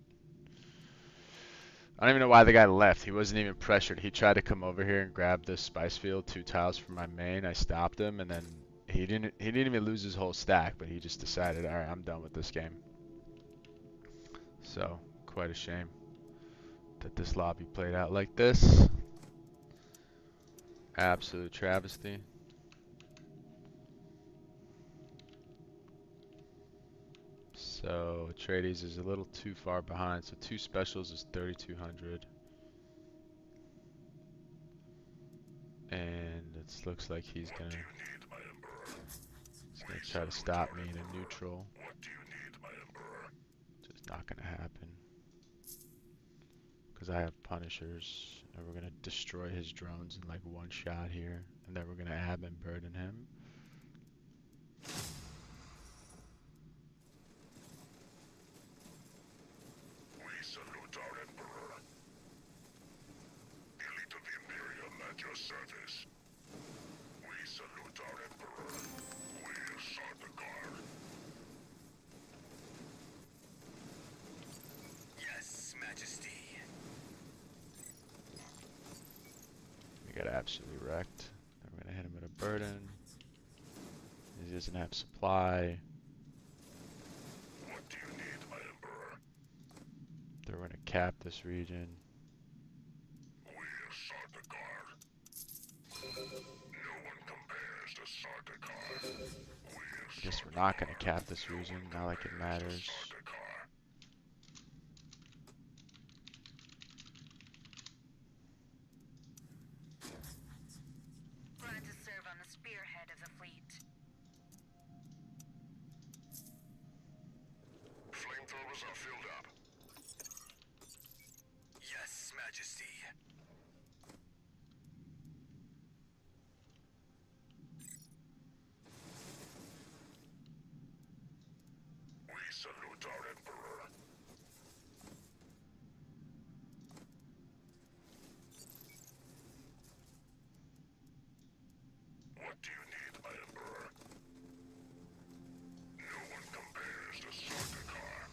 I don't even know why the guy left. He wasn't even pressured. He tried to come over here and grab this spice field, 2 tiles from my main. I stopped him, and then he didn't even lose his whole stack, but he just decided, all right, I'm done with this game. So quite a shame that this lobby played out like this. Absolute travesty. So Atreides is a little too far behind. So 2 specials is 3,200. And it looks like he's gonna try to stop me in a neutral. What do you need, my Emperor? Just not gonna happen. Because I have Punishers, and we're gonna destroy his drones in like 1 shot here, and then we're gonna ab and burden him. We salute our Emperor. Elite of the Imperium at your service. We salute our Emperor. We Sardaukar. Yes, Majesty. We got absolutely wrecked. Then we're gonna hit him with a burden. He doesn't have supply. What do you need, my Emperor? Then we're gonna cap this region. We Sardaukar. No one compares to Sardaukar. I guess we're not gonna cap this region, not like it matters. Sardaukar. Glad to serve on the spearhead of the fleet. Flamethrowers are filled up. Yes, Majesty. We salute our Emperor. What do you need, my Emperor? No one compares to Sardaukar.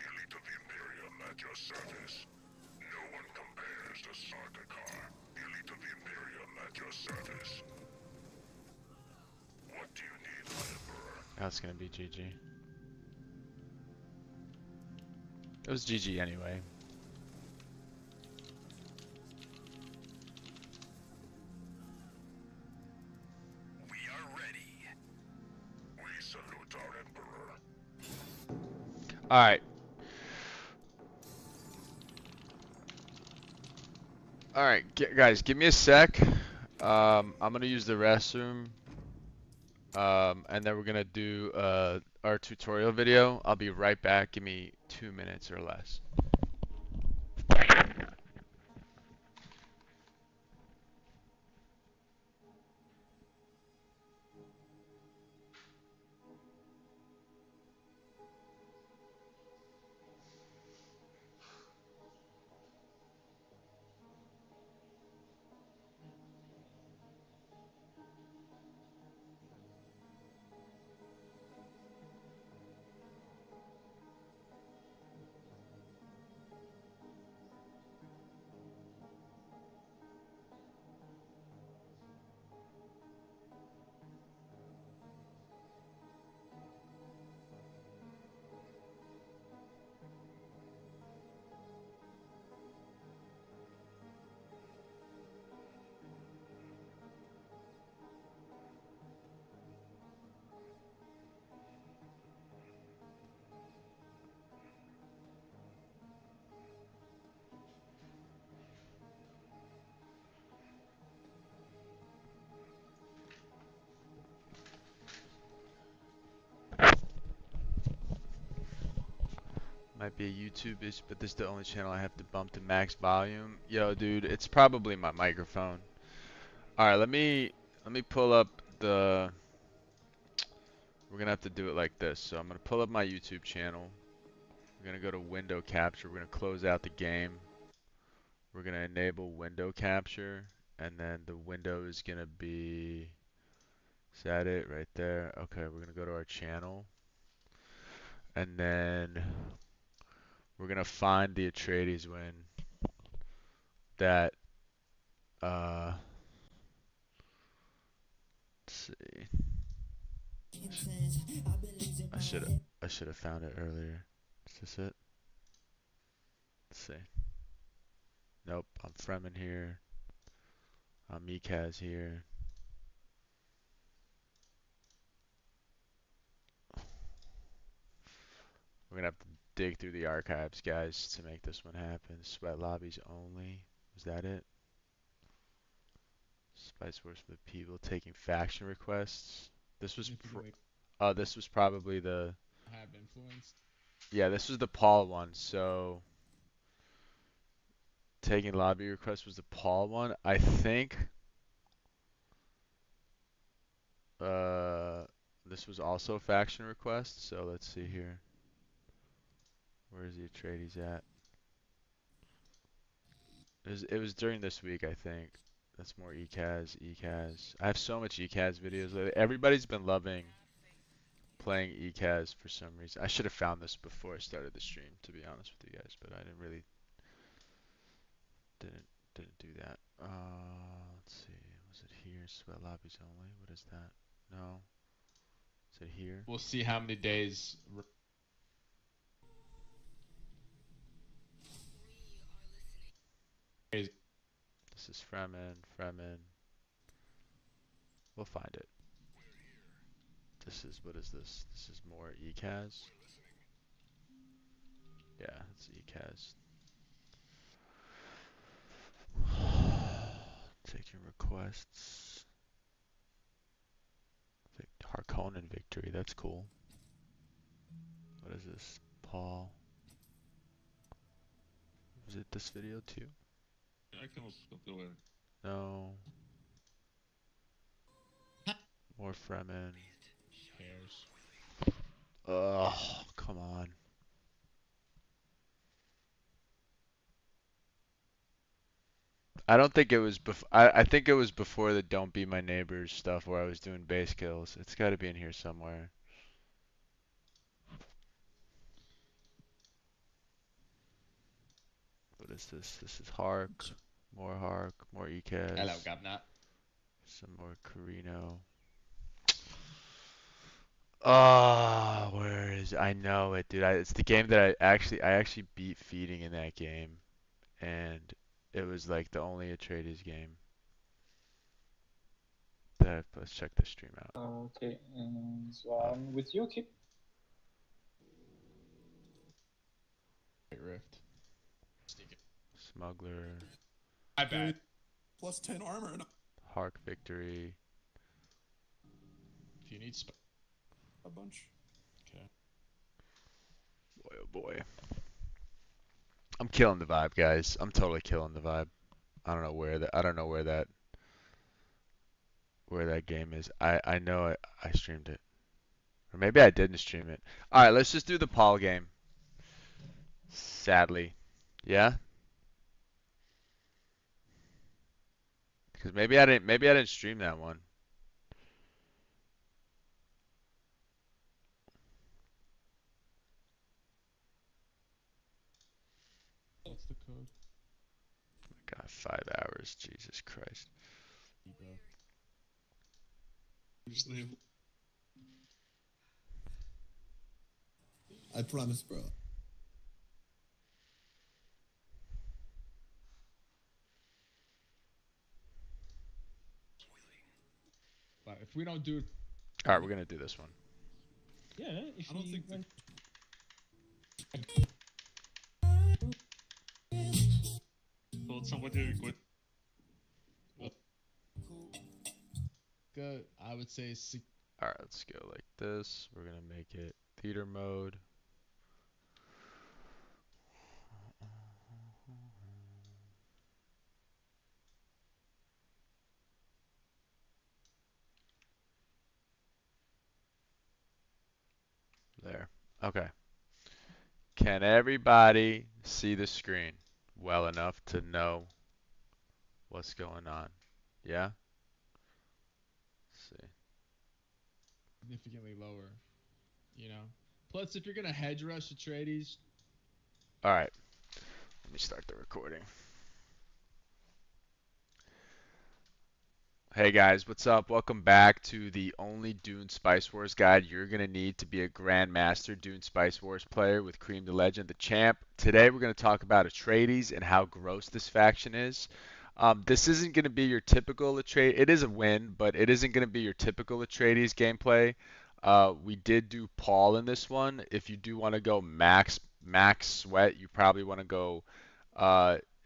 Elite of the Imperium at your service. No one compares to Sardaukar. Elite of the Imperium at your service. That's gonna be GG. It was GG anyway. We are ready. We salute our Emperor. Alright. Alright, guys, give me a sec. I'm gonna use the restroom. And then we're gonna do our tutorial video. I'll be right back. Give me 2 minutes or less. Might be a YouTube issue, but this is the only channel I have to bump to max volume. Yo, dude, it's probably my microphone. All right, let me pull up the. We're gonna have to do it like this. So I'm gonna pull up my YouTube channel. We're gonna go to window capture. We're gonna close out the game. We're gonna enable window capture, and then the window is gonna be. Is that it right there? Okay, we're gonna go to our channel, and then we're gonna find the Atreides win that. Let's see. I should have found it earlier. Is this it? Let's see. Nope, I'm Fremen here. I'm Mikaz here. We're gonna have to dig through the archives, guys, to make this one happen. Sweat lobbies only. Was that it? Spice Wars for the people taking faction requests. This was this was probably the have influenced. yeah, this was the Paul one. So taking lobby requests was the Paul one. I think this was also faction request. So let's see here. Where is the Atreides at? It was during this week, I think. That's more ECAS. I have so much ECAS videos lately. Everybody's been loving playing ECAS for some reason. I should have found this before I started the stream, to be honest with you guys, but I didn't didn't do that. Let's see. Was it here? Sweat lobbies only. What is that? No. Is it here? We'll see how many days. This is Fremen. We'll find it. What is this? This is more ECAS. Yeah, it's ECAS. Taking requests. Harkonnen victory, that's cool. What is this? Paul. Was it this video too? No. More Fremen. Cares. Oh, come on. I don't think it was I think it was before the don't be my neighbors stuff where I was doing base kills. It's got to be in here somewhere. What is this? This is Hark. More Hark. More ECAS. Hello, Governor. Some more Carino. Oh, where is I know it, dude. It's the game that I actually beat feeding in that game, and it was like the only Atreides game. Let's check the stream out. Okay, so Oh, I'm with you, Kip. Great Rift. Sneaking. Smuggler, I bet. Plus 10 armor. And Hark Victory. If you need a bunch. okay. Boy, oh boy. I'm killing the vibe, guys. I'm totally killing the vibe. I don't know where that game is. I know I streamed it. Or maybe I didn't stream it. All right, let's just do the Paul game. Sadly. Yeah? Cuz maybe I didn't stream that one. What's the code? God, 5 hours. Jesus Christ. Bro. Just leave. I promise, bro. But if we don't do it, All right, we're going to do this one. yeah, if I don't we think Told somebody to quit. good, I would say All right, let's go like this. We're going to make it theater mode. There. Okay. Can everybody see the screen well enough to know what's going on? Yeah? Let's see. significantly lower. You know. Plus, if you're gonna hedge rush the tradies, All right. Let me start the recording. Hey guys, what's up? Welcome back to the only Dune Spice Wars guide you're going to need to be a Grandmaster Dune Spice Wars player with Cream the Legend, the champ. Today we're going to talk about Atreides and how gross this faction is. This isn't going to be your typical Atreides. It is a win, but it isn't going to be your typical Atreides gameplay. We did do Paul in this one. If you do want to go max sweat, you probably want to go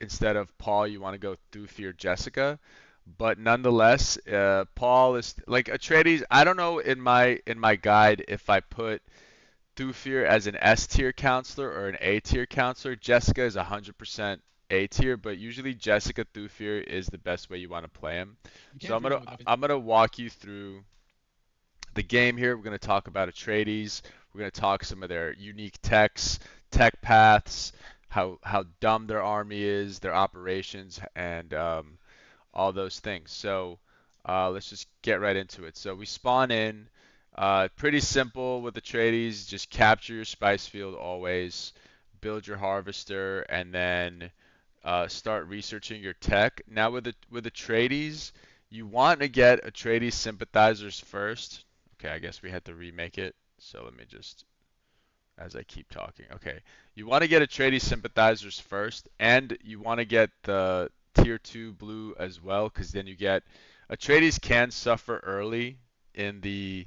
instead of Paul, you want to go Thufir Jessica. But nonetheless, Paul is like Atreides. I don't know in my guide if I put Thufir as an S tier counselor or an A tier counselor. Jessica is 100% A tier, but usually Jessica Thufir is the best way you want to play him. you So can't I'm beat gonna them with I'm gonna walk you through the game here. We're gonna talk about Atreides. We're gonna talk some of their unique tech paths, how dumb their army is, their operations, and all those things. So let's just get right into it. So we spawn in. Pretty simple with the Atreides. Just capture your spice field always. Build your harvester, and then start researching your tech. Now with the Atreides, you want to get Atreides sympathizers first. Okay, I guess we had to remake it. So let me just, as I keep talking. Okay, you want to get Atreides sympathizers first, and you want to get the tier 2 blue as well, because then you get Atreides can suffer early in the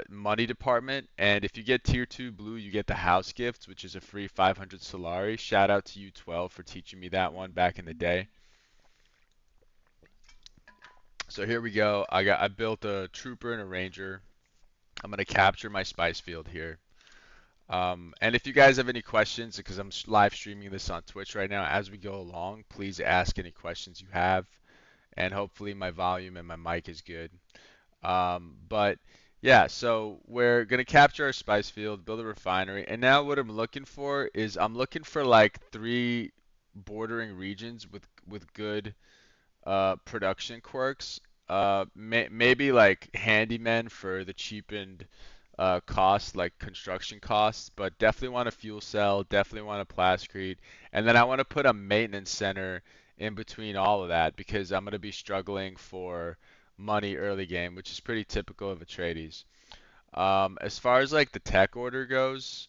money department, and if you get tier 2 blue, you get the house gifts, which is a free 500 Solari. Shout out to you 12 for teaching me that one back in the day. So here we go. I built a trooper and a ranger. I'm gonna capture my spice field here. And if you guys have any questions, because I'm live streaming this on Twitch right now, as we go along, please ask any questions you have, and hopefully my volume and my mic is good. But yeah, so we're gonna capture our spice field, build a refinery, and now what I'm looking for is I'm looking for like 3 bordering regions with good production quirks. Maybe like handymen for the cheapened cost, like construction costs, but definitely want a fuel cell, definitely want a plascrete, and then I want to put a maintenance center in between all of that because I'm going to be struggling for money early game, which is pretty typical of Atreides. As far as like the tech order goes,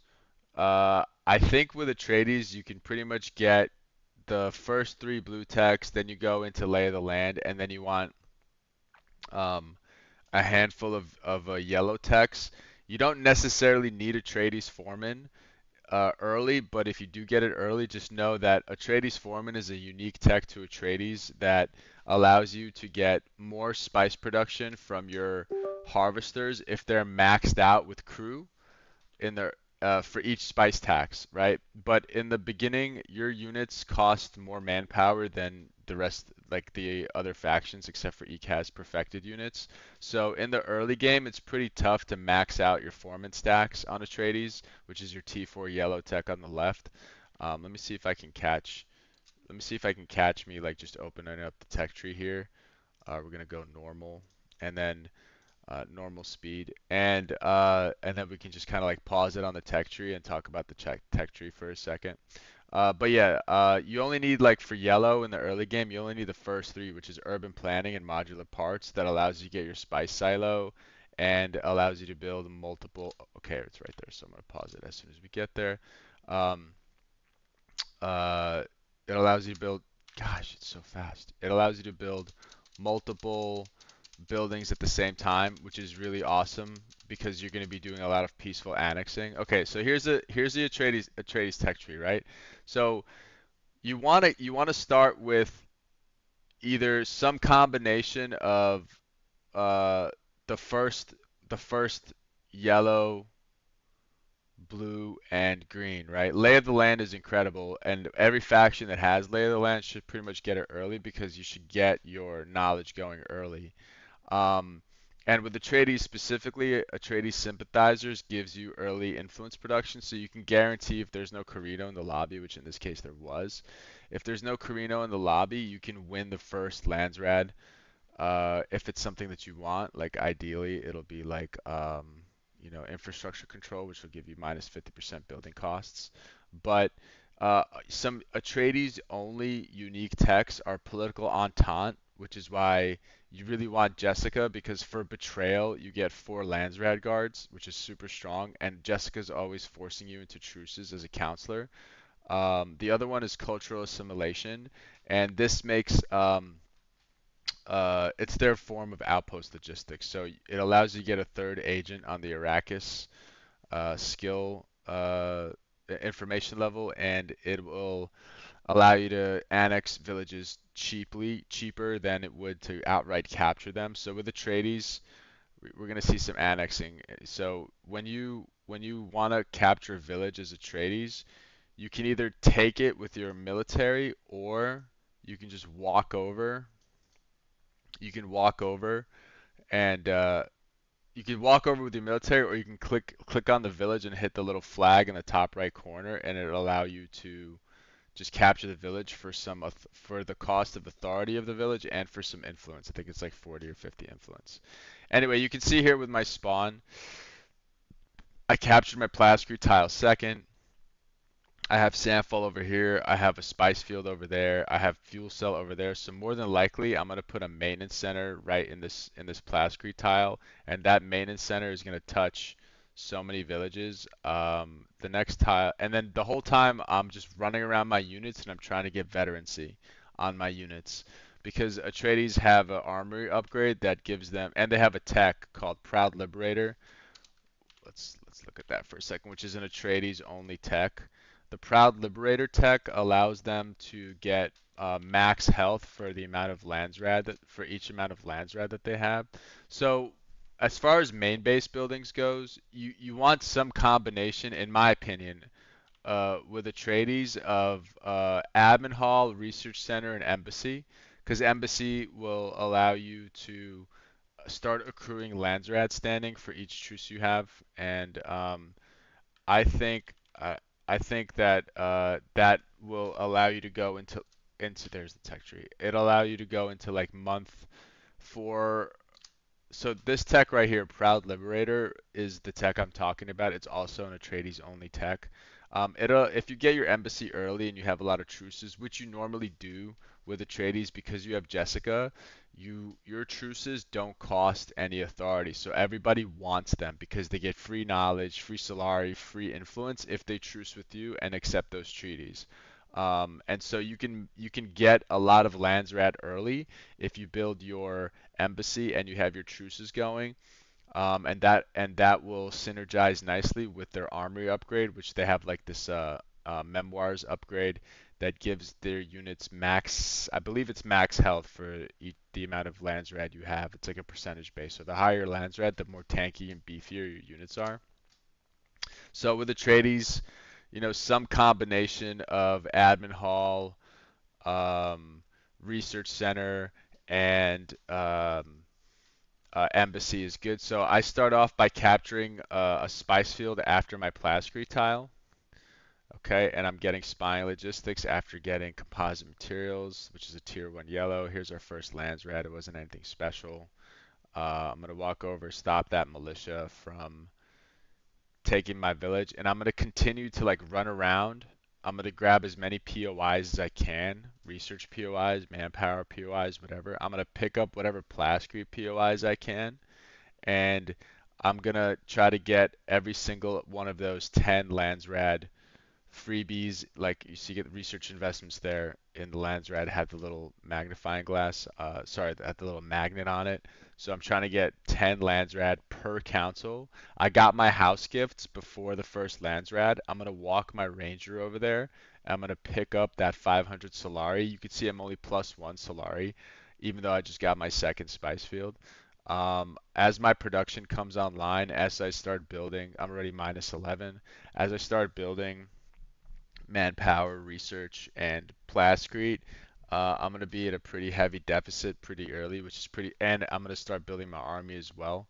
I think with Atreides you can pretty much get the first three blue techs, then you go into Lay of the Land, and then you want um, a handful of yellow techs. You don't necessarily need Atreides Foreman early, but if you do get it early, just know that Atreides Foreman is a unique tech to Atreides that allows you to get more spice production from your harvesters if they're maxed out with crew in their for each spice tax, right? But in the beginning, your units cost more manpower than the rest, like the other factions, except for ECAS perfected units. So in the early game, it's pretty tough to max out your foreman stacks on Atreides, which is your T4 yellow tech on the left. Let me see if I can catch. Let me see if I can catch me like just opening up the tech tree here. We're gonna go normal, and then normal speed, and then we can just kind of like pause it on the tech tree and talk about the tech tree for a second. But yeah, you only need like for yellow in the early game, you only need the first three, which is urban planning and modular parts that allows you to get your spice silo and allows you to build multiple. Okay, it's right there, so I'm gonna pause it as soon as we get there. Um, uh, it allows you to build. Gosh, it's so fast. It allows you to build multiple buildings at the same time, which is really awesome because you're going to be doing a lot of peaceful annexing. Okay, so here's the Atreides tech tree, right? So you want to start with either some combination of uh, the first the first yellow, blue, and green, right? Lay of the Land is incredible, and every faction that has Lay of the Land should pretty much get it early because you should get your knowledge going early. Um, and with Atreides specifically, Atreides sympathizers gives you early influence production, so you can guarantee if there's no Carino in the lobby, which in this case there was. If there's no Carino in the lobby, you can win the first Landsrad. If it's something that you want, like ideally it'll be like infrastructure control, which will give you minus 50% building costs. But some Atreides only unique techs are political entente, which is why you really want Jessica because for betrayal you get 4 Landsrad guards, which is super strong, and Jessica's always forcing you into truces as a counselor. The other one is cultural assimilation, and this makes it's their form of outpost logistics. So it allows you to get a third agent on the Arrakis skill information level, and it will allow you to annex villages cheaper than it would to outright capture them. So with the Atreides, we're going to see some annexing. So when you want to capture a village as a Atreides, you can either take it with your military or you can just walk over. You can walk over and you can walk over with your military, or you can click on the village and hit the little flag in the top right corner, and it'll allow you to just capture the village for for the cost of authority of the village and for some influence. I think it's like 40 or 50 influence. Anyway, you can see here with my spawn, I captured my plascrete tile second. I have sandfall over here. I have a spice field over there. I have fuel cell over there. So more than likely, I'm gonna put a maintenance center right in this plascrete tile, and that maintenance center is gonna touch so many villages. The next tile, and then the whole time I'm just running around my units and I'm trying to get veterancy on my units because Atreides have an armory upgrade that gives them, and they have a tech called Proud Liberator. Let's look at that for a second, which is an Atreides only tech. The Proud Liberator tech allows them to get max health for the amount of Landsrad for each amount of Landsrad that they have. So as far as main base buildings goes, you want some combination, in my opinion, with Atreides of admin hall, research center, and embassy, because embassy will allow you to start accruing Landsrad standing for each truce you have, and I think uh, I think that that will allow you to go into there's the tech tree. It'll allow you to go into like month 4. So this tech right here, Proud Liberator, is the tech I'm talking about. It's also an Atreides only tech. If you get your embassy early and you have a lot of truces, which you normally do with Atreides because you have Jessica, your truces don't cost any authority. So everybody wants them because they get free knowledge, free Solari, free influence if they truce with you and accept those treaties. And so you can get a lot of Landsrat early if you build your embassy and you have your truces going, and that will synergize nicely with their armory upgrade, which they have like this memoirs upgrade that gives their units max, I believe it's max health for the amount of Landsrad you have. It's like a percentage base. So the higher Landsrad, the more tanky and beefier your units are. So with the Atreides, some combination of admin hall, um, research center, and embassy is good. So I start off by capturing a spice field after my plascrete tile. Okay, and I'm getting spying logistics after getting composite materials, which is a tier 1 yellow. Here's our first Landsrat. It wasn't anything special. I'm going to walk over, stop that militia from taking my village, and I'm going to continue to like run around. I'm going to grab as many POIs as I can, research POIs, manpower POIs, whatever. I'm going to pick up whatever plascrete POIs I can, and I'm going to try to get every single one of those 10 Landsrad freebies. Like you see, get research investments there in the Landsrad had the little magnifying glass. Sorry, had the little magnet on it. So I'm trying to get 10 Landsrad per council. I got my house gifts before the first Landsrad. I'm gonna walk my ranger over there. I'm gonna pick up that 500 Solari. You can see I'm only +1 Solari, even though I just got my second spice field. As my production comes online, as I start building, I'm already -11. As I start building manpower, research, and plascrete, I'm going to be at a pretty heavy deficit pretty early, which is pretty, and I'm going to start building my army as well.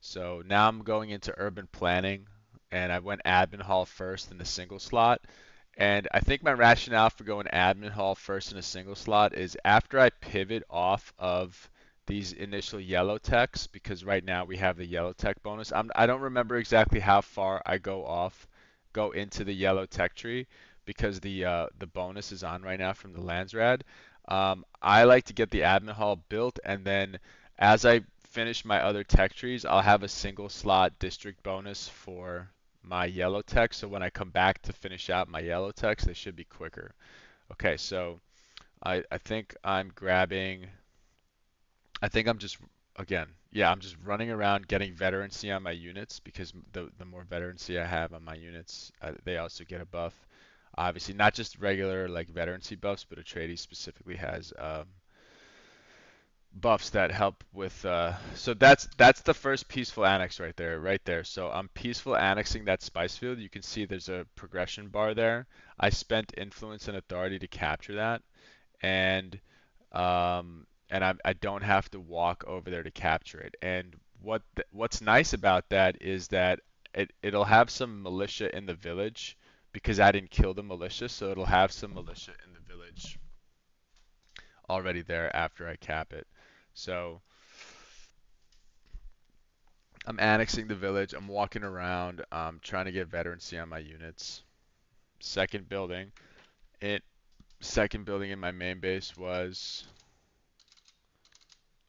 So now I'm going into urban planning, and I went admin hall first in the single slot. And I think my rationale for going admin hall first in a single slot is after I pivot off of these initial yellow techs, because right now we have the yellow tech bonus. I don't remember exactly how far I go into the yellow tech tree because the bonus is on right now from the Landsrad. I like to get the admin hall built, and then as I finish my other tech trees, I'll have a single slot district bonus for my yellow tech. So when I come back to finish out my yellow techs, they should be quicker. Okay, so I think I'm grabbing. I think I'm just again, yeah, I'm just running around getting veterancy on my units because the more veterancy I have on my units, they also get a buff. Obviously, not just regular like veterancy buffs, but Atreides specifically has buffs that help with. So that's the first peaceful annex right there, right there. So I'm peaceful annexing that spice field. You can see there's a progression bar there. I spent influence and authority to capture that, and I don't have to walk over there to capture it. And what's nice about that is that it'll have some militia in the village because I didn't kill the militia, so it'll have some militia in the village already there after I cap it. So I'm annexing the village. I'm walking around. I'm trying to get veterancy on my units. Second building. Second building in my main base was.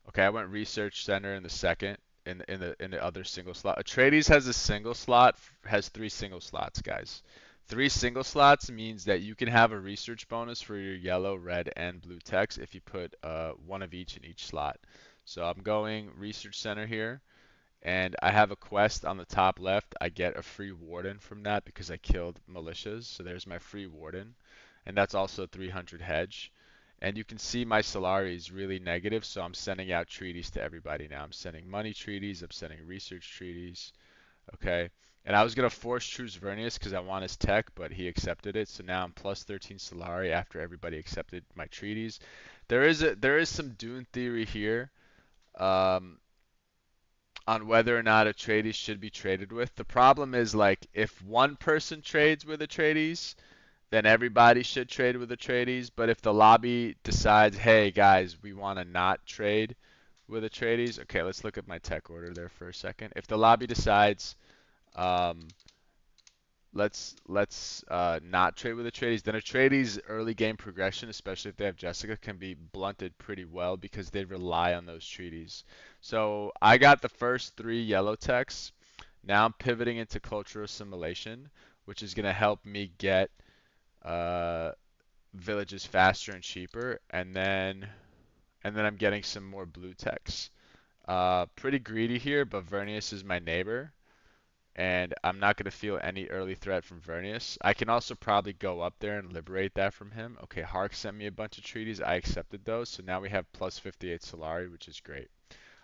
Okay, I went research center in the second in the other single slot. Atreides has a single slot, has 3 single slots, guys. 3 single slots means that you can have a research bonus for your yellow, red, and blue text if you put one of each in each slot. So I'm going research center here, and I have a quest on the top left. I get a free warden from that because I killed militias. So there's my free warden, and that's also 300 hedge. And you can see my Solari is really negative, so I'm sending out treaties to everybody now. I'm sending money treaties, I'm sending research treaties, okay? And I was going to force choose Vernius because I want his tech, but he accepted it, so now I'm +13 Solari after everybody accepted my treaties. There is some Dune theory here um, on whether or not Atreides should be traded with. The problem is, like, if one person trades with Atreides, then everybody should trade with Atreides. But if the lobby decides, hey guys, we want to not trade with Atreides, okay, let's look at my tech order there for a second. If the lobby decides, um, let's not trade with Atreides. Then Atreides' early game progression, especially if they have Jessica, can be blunted pretty well because they rely on those treaties. So I got the first three yellow techs. Now I'm pivoting into cultural assimilation, which is gonna help me get uh, villages faster and cheaper, and then I'm getting some more blue techs. Pretty greedy here, but Vernius is my neighbor and I'm not going to feel any early threat from Vernius. I can also probably go up there and liberate that from him. Okay, Hark sent me a bunch of treaties. I accepted those, so now we have plus 58 Solari, which is great.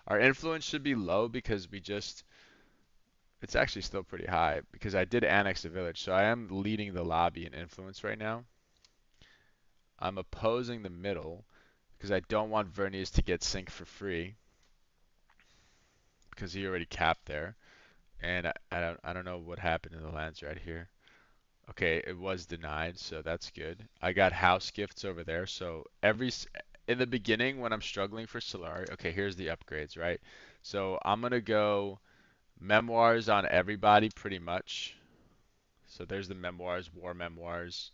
Our influence should be low because it's actually still pretty high because I did annex the village, so I am leading the lobby in influence right now. I'm opposing the middle because I don't want Vernius to get sync for free because he already capped there. And I don't know what happened to the lands right here. Okay, it was denied, so that's good. I got house gifts over there, so in the beginning when I'm struggling for Solari, okay, here's the upgrades, right? So I'm gonna go memoirs on everybody pretty much. So there's the memoirs, war memoirs.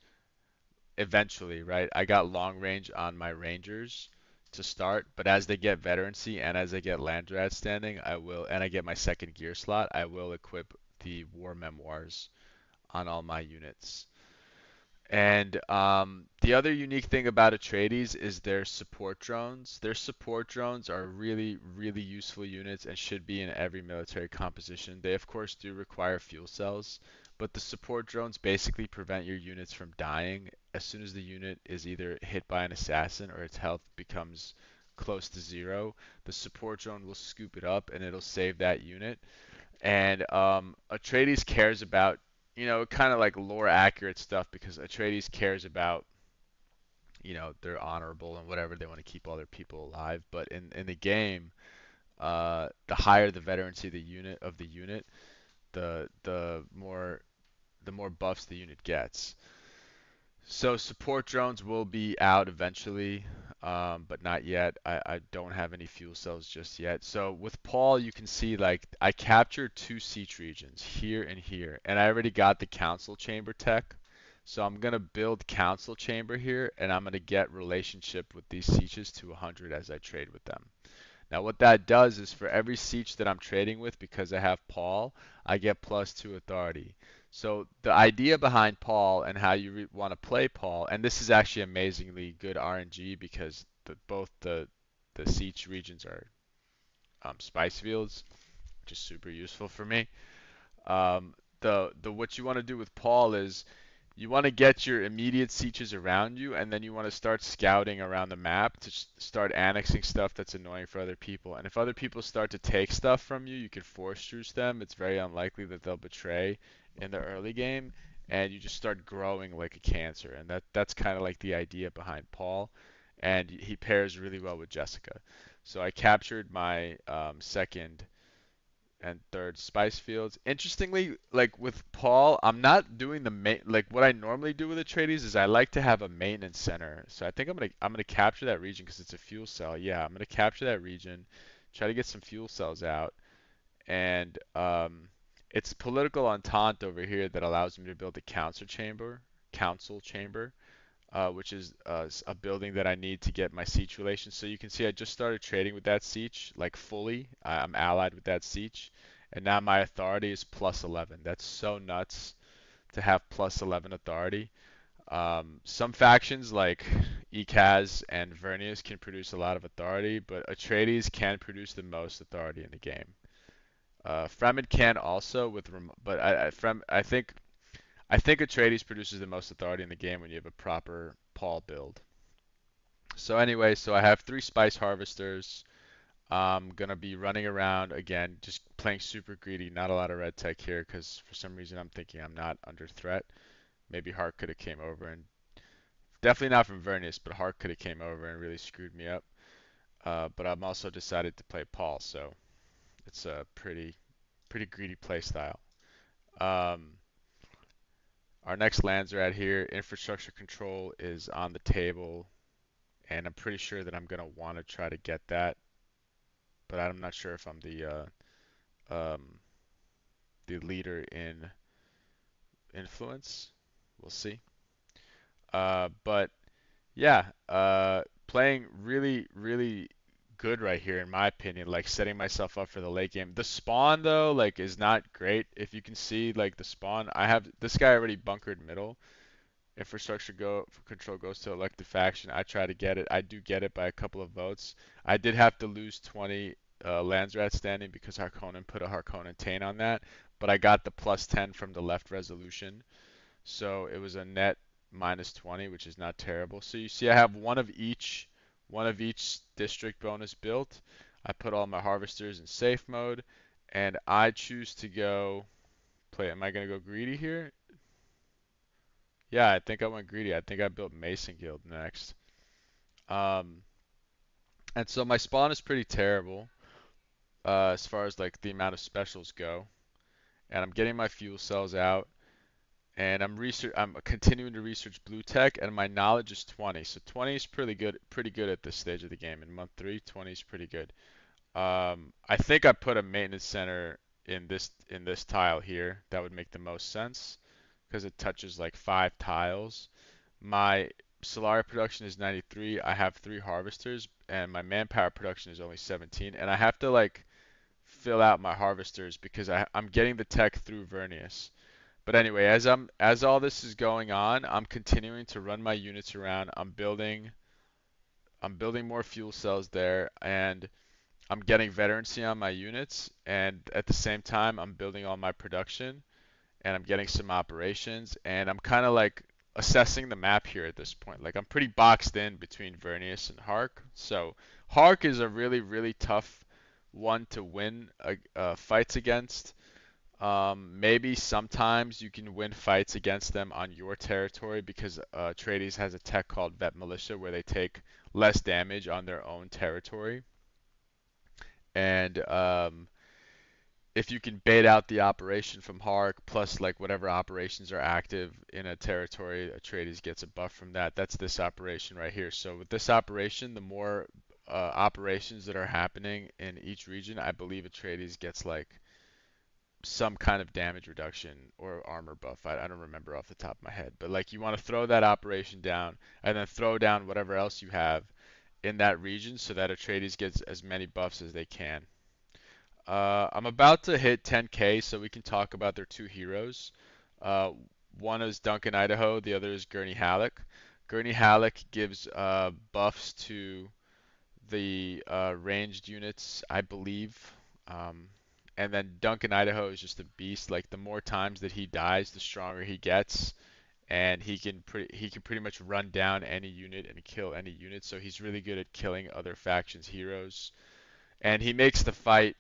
Eventually, right? I got long range on my rangers to start, but as they get veterancy and as I get Landrat standing, and I get my second gear slot, I will equip the war memoirs on all my units. And the other unique thing about Atreides is their support drones. Their support drones are really, really useful units and should be in every military composition. They, of course, do require fuel cells, but the support drones basically prevent your units from dying as soon as the unit is either hit by an assassin or its health becomes close to zero. The support drone will scoop it up and it'll save that unit. And Atreides cares about, kind of like lore accurate stuff because Atreides cares about, they're honorable and whatever. They want to keep all their people alive. But in the game, the higher the veterancy of the unit, the more buffs the unit gets. So support drones will be out eventually, but not yet. I don't have any fuel cells just yet. So with Paul, you can see like I captured two siege regions here and here, and I already got the council chamber tech. So I'm gonna build council chamber here, and I'm gonna get relationship with these sieges to 100 as I trade with them. Now what that does is for every siege that I'm trading with, because I have Paul, I get +2 authority. So the idea behind Paul and how you want to play Paul, and this is actually amazingly good RNG because both the siege regions are spice fields, which is super useful for me. The what you want to do with Paul is you want to get your immediate sieges around you, and then you want to start scouting around the map to start annexing stuff that's annoying for other people. And if other people start to take stuff from you, you can force truce them. It's very unlikely that they'll betray in the early game, and you just start growing like a cancer. And that's kind of like the idea behind Paul, and he pairs really well with Jessica. So I captured my second and third spice fields. Interestingly, like with Paul, I'm not doing the main like what I normally do with the Atreides is I like to have a maintenance center. So I think I'm gonna capture that region because it's a fuel cell. Yeah, I'm gonna capture that region, try to get some fuel cells out, and it's political entente over here that allows me to build a council chamber, which is a building that I need to get my siege relations. So you can see I just started trading with that siege, like fully. I'm allied with that siege, and now my authority is +11. That's so nuts to have +11 authority. Some factions like Ekaz and Vernius can produce a lot of authority, but Atreides can produce the most authority in the game. Fremen can also but I think Atreides produces the most authority in the game when you have a proper Paul build. So anyway, so I have 3 Spice Harvesters. I'm gonna be running around again, just playing super greedy. Not a lot of red tech here because for some reason I'm thinking I'm not under threat. Maybe Hart could have came over and definitely not from Vernius, but Hart could have came over and really screwed me up. But I'm also decided to play Paul, so it's a pretty greedy play style. Um, our next lands are at here. Infrastructure control is on the table, and I'm pretty sure that I'm gonna want to try to get that, but I'm not sure if I'm the leader in influence. We'll see. But yeah, playing really, really good right here in my opinion. Like setting myself up for the late game. The spawn though, like, is not great. If you can see, like the spawn, I have this guy already bunkered middle. Infrastructure go control goes to elected faction. I try to get it. I do get it by a couple of votes. I did have to lose 20 Landsrat standing because Harkonnen put a Harkonnen taint on that, but I got the plus 10 from the left resolution. So it was a net minus 20, which is not terrible. So you see I have one of each district bonus built. I put all my harvesters in safe mode, and I choose to go play. Am I going to go greedy here? Yeah, I think I went greedy. I think I built Mason Guild next. Um, and so my spawn is pretty terrible as far as like the amount of specials go. And I'm getting my fuel cells out, and I'm continuing to research blue tech, and my knowledge is 20. So 20 is pretty good at this stage of the game. In month 3, 20 is pretty good. I think I put a maintenance center in this tile here. That would make the most sense because it touches like 5 tiles. My Solari production is 93. I have 3 harvesters, and my manpower production is only 17. And I have to like fill out my harvesters because I'm getting the tech through Vernius. But anyway, as all this is going on, I'm continuing to run my units around. I'm building more fuel cells there, and I'm getting veterancy on my units. And at the same time, I'm building all my production, and I'm getting some operations, and I'm kind of like assessing the map here at this point. Like I'm pretty boxed in between Vernius and Hark. So Hark is a really, really tough one to win fights against. Maybe sometimes you can win fights against them on your territory because Trades has a tech called Vet Militia where they take less damage on their own territory. And if you can bait out the operation from Hark, plus like whatever operations are active in a territory, Atreides gets a buff from that. That's this operation right here. So with this operation, the more operations that are happening in each region, I believe Atreides gets like some kind of damage reduction or armor buff. I don't remember off the top of my head. But like you want to throw that operation down and then throw down whatever else you have in that region so that Atreides gets as many buffs as they can. I'm about to hit 10k, so we can talk about their 2 heroes. One is Duncan Idaho, the other is Gurney Halleck. Gurney Halleck gives buffs to the ranged units, I believe. And then Duncan Idaho is just a beast. Like the more times that he dies, the stronger he gets, and he can pretty much run down any unit and kill any unit. So he's really good at killing other factions' heroes, and he makes the fight.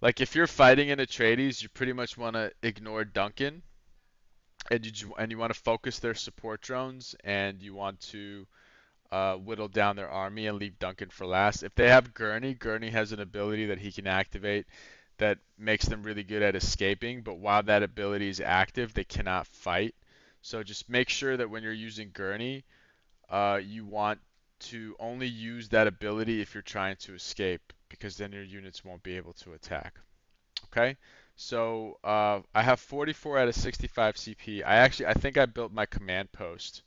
Like if you're fighting in Atreides, you pretty much want to ignore Duncan, and you want to focus their support drones, and you want to whittle down their army and leave Duncan for last. If they have Gurney, Gurney has an ability that he can activate that makes them really good at escaping, but while that ability is active, they cannot fight. So just make sure that when you're using Gurney, you want to only use that ability if you're trying to escape, because then your units won't be able to attack. Okay, so I have 44 out of 65 CP. I think I built my command post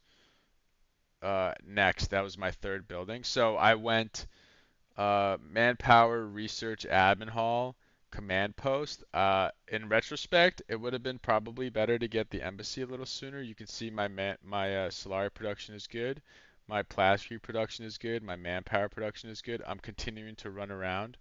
next. That was my 3rd building. So I went manpower, research, admin hall, command post. In retrospect, it would have been probably better to get the embassy a little sooner. You can see my Solari production is good. My Plasky production is good. My manpower production is good. I'm continuing to run around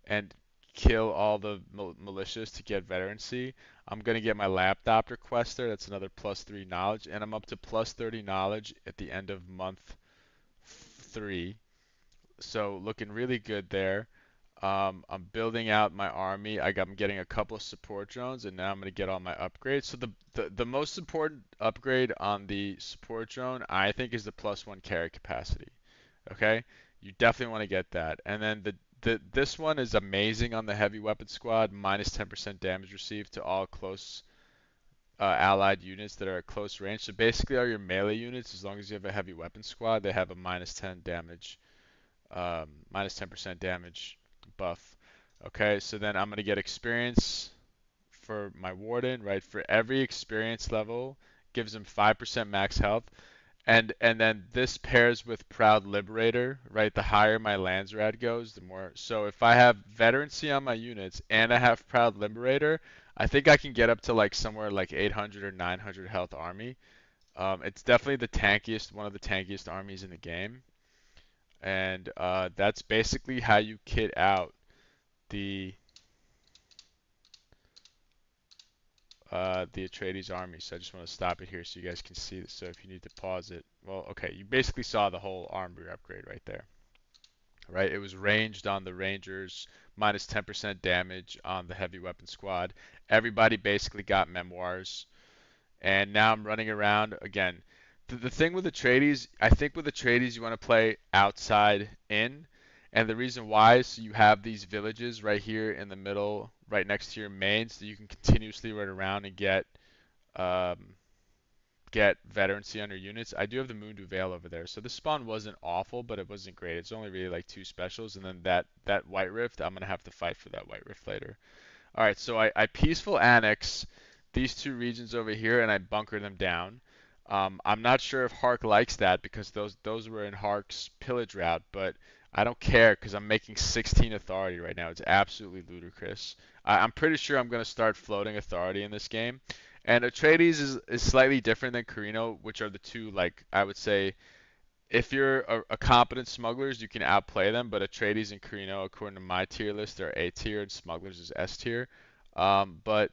and kill all the militias to get veterancy. I'm going to get my laptop requester. That's another plus 3 knowledge. And I'm up to plus 30 knowledge at the end of month 3. So looking really good there. I'm building out my army. I'm getting a couple of support drones, and now I'm going to get all my upgrades. So the most important upgrade on the support drone, I think, is the plus 1 carry capacity. Okay, you definitely want to get that. And then this one is amazing on the heavy weapon squad, minus 10% damage received to all close allied units that are at close range. So basically, all your melee units, as long as you have a heavy weapon squad, they have a minus 10 damage, minus 10% damage buff. Okay, so then I'm gonna get experience for my warden, right? For every experience level, gives him 5% max health. And then this pairs with Proud Liberator, right? The higher my lands rad goes, the more. So if I have veterancy on my units and I have Proud Liberator, I think I can get up to like somewhere like 800 or 900 health army. It's definitely the tankiest, one of the tankiest armies in the game, and that's basically how you kit out the the Atreides army. So I just want to stop it here so you guys can see this. So if you need to pause it, well, okay, you basically saw the whole armory upgrade right there, right? It was ranged on the Rangers, minus 10% damage on the heavy weapon squad. Everybody basically got memoirs, and now I'm running around again. The thing with Atreides, I think with Atreides you want to play outside in, and the reason why is so you have these villages right here in the middle, right next to your main, so you can continuously run around and um, get veterancy on your units. I do have the Moondu Vale over there, so the spawn wasn't awful, but it wasn't great. It's only really like 2 specials, and then that White Rift, I'm gonna have to fight for that White Rift later. All right, so I peaceful annex these 2 regions over here, and I bunker them down. I'm not sure if Hark likes that because those were in Hark's pillage route, but I don't care because I'm making 16 authority right now. It's absolutely ludicrous. I'm pretty sure I'm going to start floating authority in this game. And Atreides is slightly different than Carino, which are the two, like, I would say, if you're a competent smugglers, you can outplay them, but Atreides and Carino, according to my tier list, are A tier and smugglers is S tier. But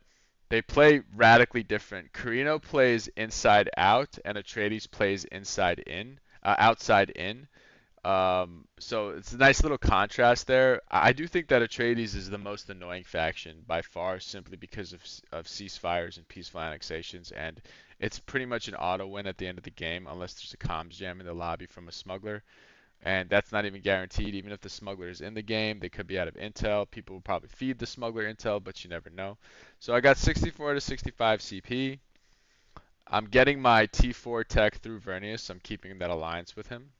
they play radically different. Carino plays inside out, and Atreides plays inside in, outside in. So it's a nice little contrast there. I do think that Atreides is the most annoying faction by far, simply because of ceasefires and peaceful annexations, and it's pretty much an auto win at the end of the game unless there's a comms jam in the lobby from a smuggler, and that's not even guaranteed. Even if the smuggler is in the game, they could be out of intel. People will probably feed the smuggler intel, but you never know. So I got 64 to 65 CP. I'm getting my T4 tech through Vernius. I'm keeping that alliance with him.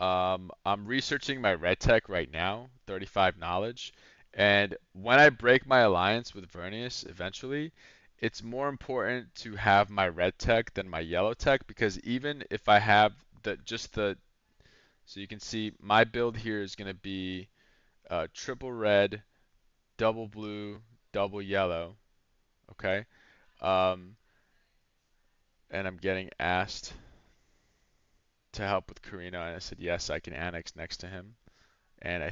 I'm researching my red tech right now, 35 knowledge, and when I break my alliance with Vernius eventually, it's more important to have my red tech than my yellow tech, because even if I have so you can see my build here is going to be triple red, double blue, double yellow, okay? Um, and I'm getting asked to help with Carino, and I said yes, I can annex next to him. And I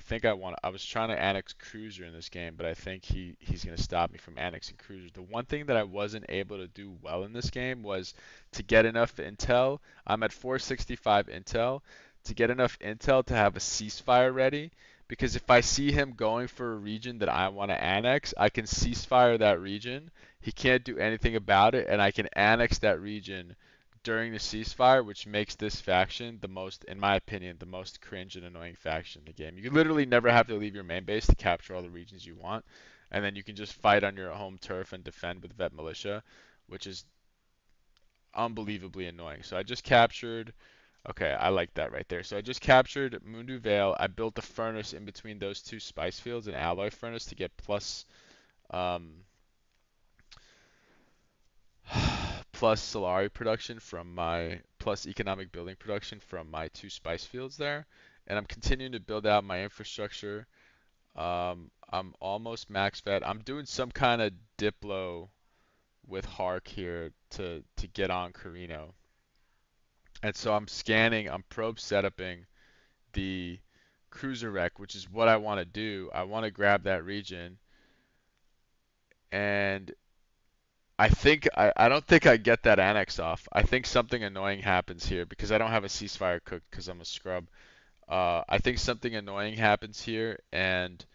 was trying to annex Cruiser in this game, but I think he's going to stop me from annexing Cruiser. The one thing that I wasn't able to do well in this game was to get enough intel. I'm at 465 intel. To get enough intel to have a ceasefire ready, because if I see him going for a region that I want to annex, I can ceasefire that region. He can't do anything about it, and I can annex that region during the ceasefire, which makes this faction the most, in my opinion, the most cringe and annoying faction in the game. You literally never have to leave your main base to capture all the regions you want, and then you can just fight on your home turf and defend with vet militia, which is unbelievably annoying. So I just captured, okay, I like that right there. So I just captured Mundu Vale. I built a furnace in between those 2 spice fields, an alloy furnace, to get plus plus Solari production from my plus economic building production from my 2 spice fields there, and I'm continuing to build out my infrastructure. I'm almost max vet. I'm doing some kind of diplo with Hark here to get on Carino, and so I'm probe setuping the cruiser wreck, which is what I want to do. I want to grab that region, and I don't think I get that annex off. I think something annoying happens here because I don't have a ceasefire cooked because I'm a scrub. I think something annoying happens here and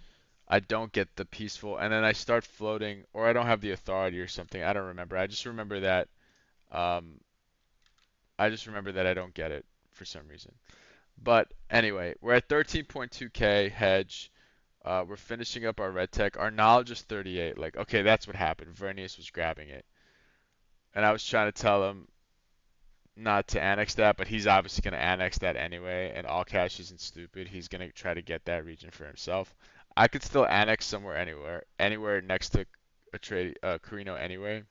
I don't get the peaceful, and then I start floating, or I don't have the authority or something. I don't remember. Um, I just remember that I don't get it for some reason. But anyway, we're at 13.2k hedge. We're finishing up our red tech. Our knowledge is 38. Like, okay, that's what happened. Vernius was grabbing it. And I was trying to tell him not to annex that, but he's obviously going to annex that anyway. And All Cash isn't stupid. He's going to try to get that region for himself. I could still annex somewhere, anywhere next to Carino anyway.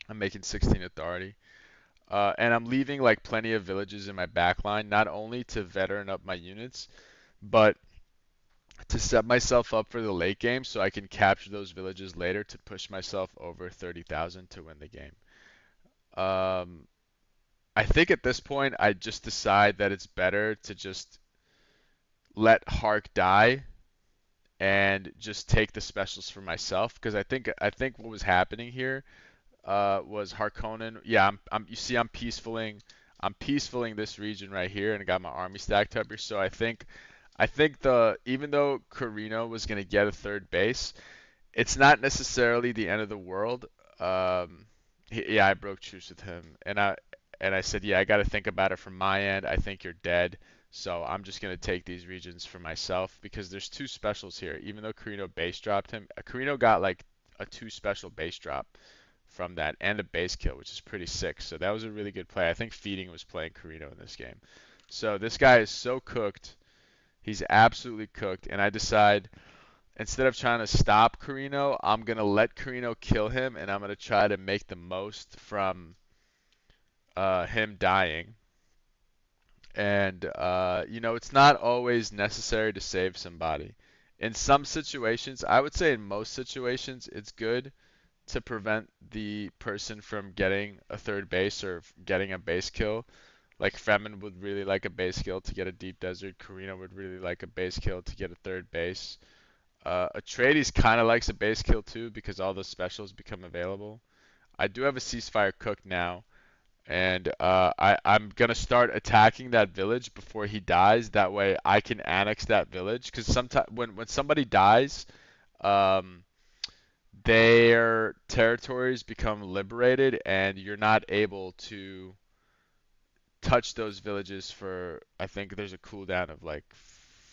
I'm making 16 authority. And I'm leaving like plenty of villages in my backline, not only to veteran up my units, but to set myself up for the late game so I can capture those villages later to push myself over 30,000 to win the game. Um, I think at this point I just decide that it's better to just let Hark die and just take the specials for myself because I think what was happening here was Harkonnen. Yeah, you see I'm peacefuling this region right here and got my army stacked up here. So I think the even though Carino was gonna get a third base, it's not necessarily the end of the world. Yeah, I broke truce with him, and I said, yeah, I got to think about it from my end. I think you're dead, so I'm just gonna take these regions for myself because there's two specials here. Even though Carino base dropped him, Carino got like a two special base drop from that and a base kill, which is pretty sick. So that was a really good play. I think Feeding was playing Carino in this game. So this guy is so cooked. He's absolutely cooked, and I decide instead of trying to stop Carino, I'm gonna let Carino kill him, and I'm gonna try to make the most from him dying. And it's not always necessary to save somebody. In some situations, I would say in most situations, it's good to prevent the person from getting a third base or getting a base kill. Like Fremen would really like a base kill to get a deep desert. Carino would really like a base kill to get a third base. Atreides kind of likes a base kill too because all the specials become available. I do have a ceasefire cooked now, and I'm gonna start attacking that village before he dies. That way I can annex that village. Because sometimes when somebody dies, um, their territories become liberated, and you're not able to touch those villages for I think there's a cooldown of like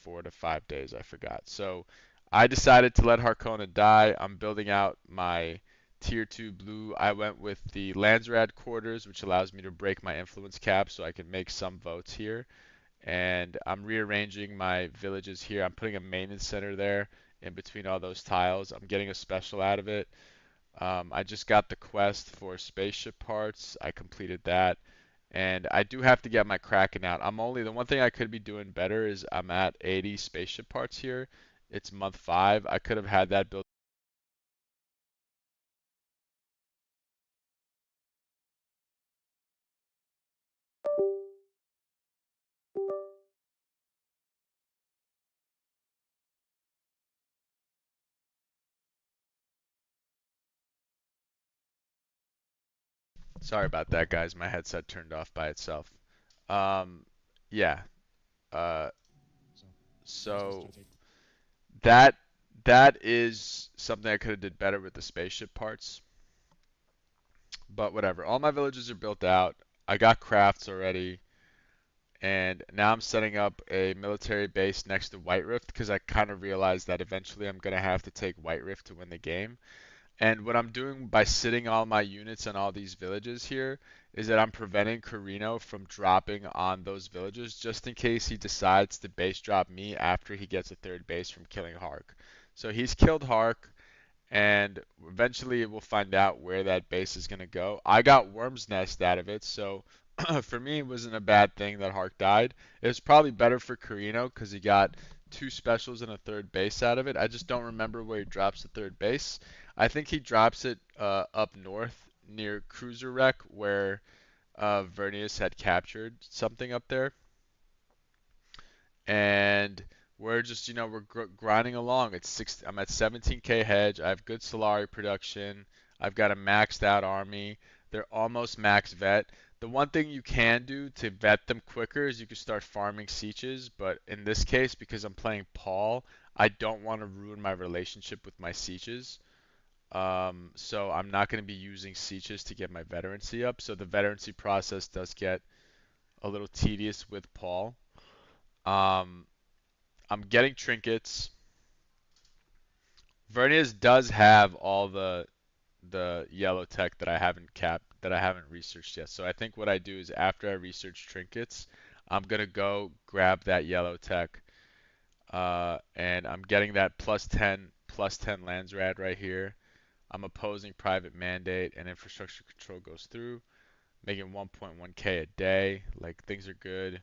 4 to 5 days. I forgot. So I decided to let Harkonnen die. I'm building out my tier 2 blue. I went with the Landsrad quarters, which allows me to break my influence cap so I can make some votes here. And I'm rearranging my villages here. I'm putting a maintenance center there in between all those tiles. I'm getting a special out of it. I just got the quest for spaceship parts. I completed that. And I do have to get my Kraken out. The one thing I could be doing better is I'm at 80 spaceship parts here. It's month 5. I could have had that built. Sorry about that, guys. My headset turned off by itself. Um, yeah. Uh, so that that is something I could have did better with the spaceship parts. But whatever. All my villages are built out. I got crafts already. And now I'm setting up a military base next to White Rift because I kind of realized that eventually I'm going to have to take White Rift to win the game. And what I'm doing by sitting all my units on all these villages here is that I'm preventing Carino from dropping on those villages just in case he decides to base drop me after he gets a third base from killing Hark. So he's killed Hark, and eventually we'll find out where that base is going to go. I got Worm's Nest out of it, so for me it wasn't a bad thing that Hark died. It was probably better for Carino because he got two specials and a third base out of it. I just don't remember where he drops the third base. I think he drops it up north near Cruiser Wreck where Vernius had captured something up there, and we're just we're grinding along. I'm at 17k hedge. I have good Solari production. I've got a maxed out army. They're almost max vet. The one thing you can do to vet them quicker is you can start farming sieges, but in this case, because I'm playing Paul, I don't want to ruin my relationship with my sieges. So I'm not going to be using sieges to get my veterancy up. So the veterancy process does get a little tedious with Paul. Um, I'm getting trinkets. Vernius does have all the yellow tech that I haven't researched yet. So I think what I do is after I research trinkets, I'm gonna go grab that yellow tech, and I'm getting that plus 10 Landsrad right here. I'm opposing private mandate and infrastructure control goes through, making 1.1k a day. Like things are good.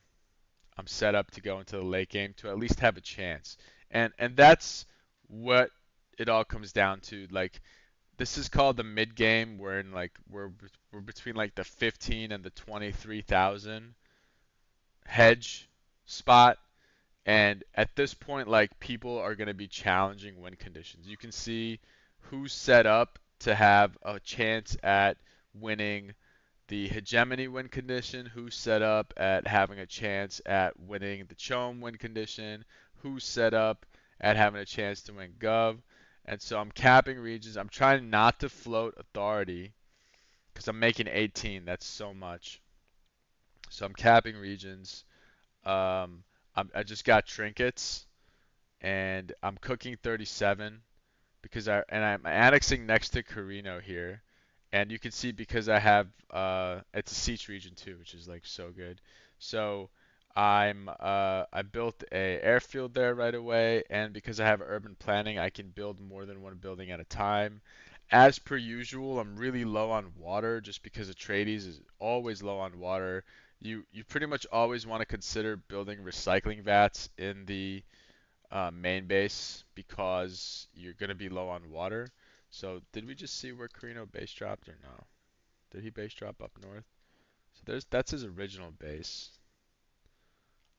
I'm set up to go into the late game to at least have a chance. And that's what it all comes down to. Like this is called the mid game. We're in like we're between like the 15 and the 23,000 hedge spot. And at this point, like people are going to be challenging win conditions. You can see who's set up to have a chance at winning the hegemony win condition, who's set up at having a chance at winning the chom win condition, who's set up at having a chance to win gov. And so I'm capping regions. I'm trying not to float authority because I'm making 18. That's so much. So I'm capping regions. Um, I just got trinkets and I'm cooking 37 because I'm annexing next to Carino here, and you can see because I have it's a siege region too, which is like so good. So I built a airfield there right away, and because I have urban planning, I can build more than one building at a time. As per usual, I'm really low on water just because Atreides is always low on water. You pretty much always want to consider building recycling vats in the main base because you're going to be low on water. So did we just see where Carino base dropped or no? Did he base drop up north? So that's his original base.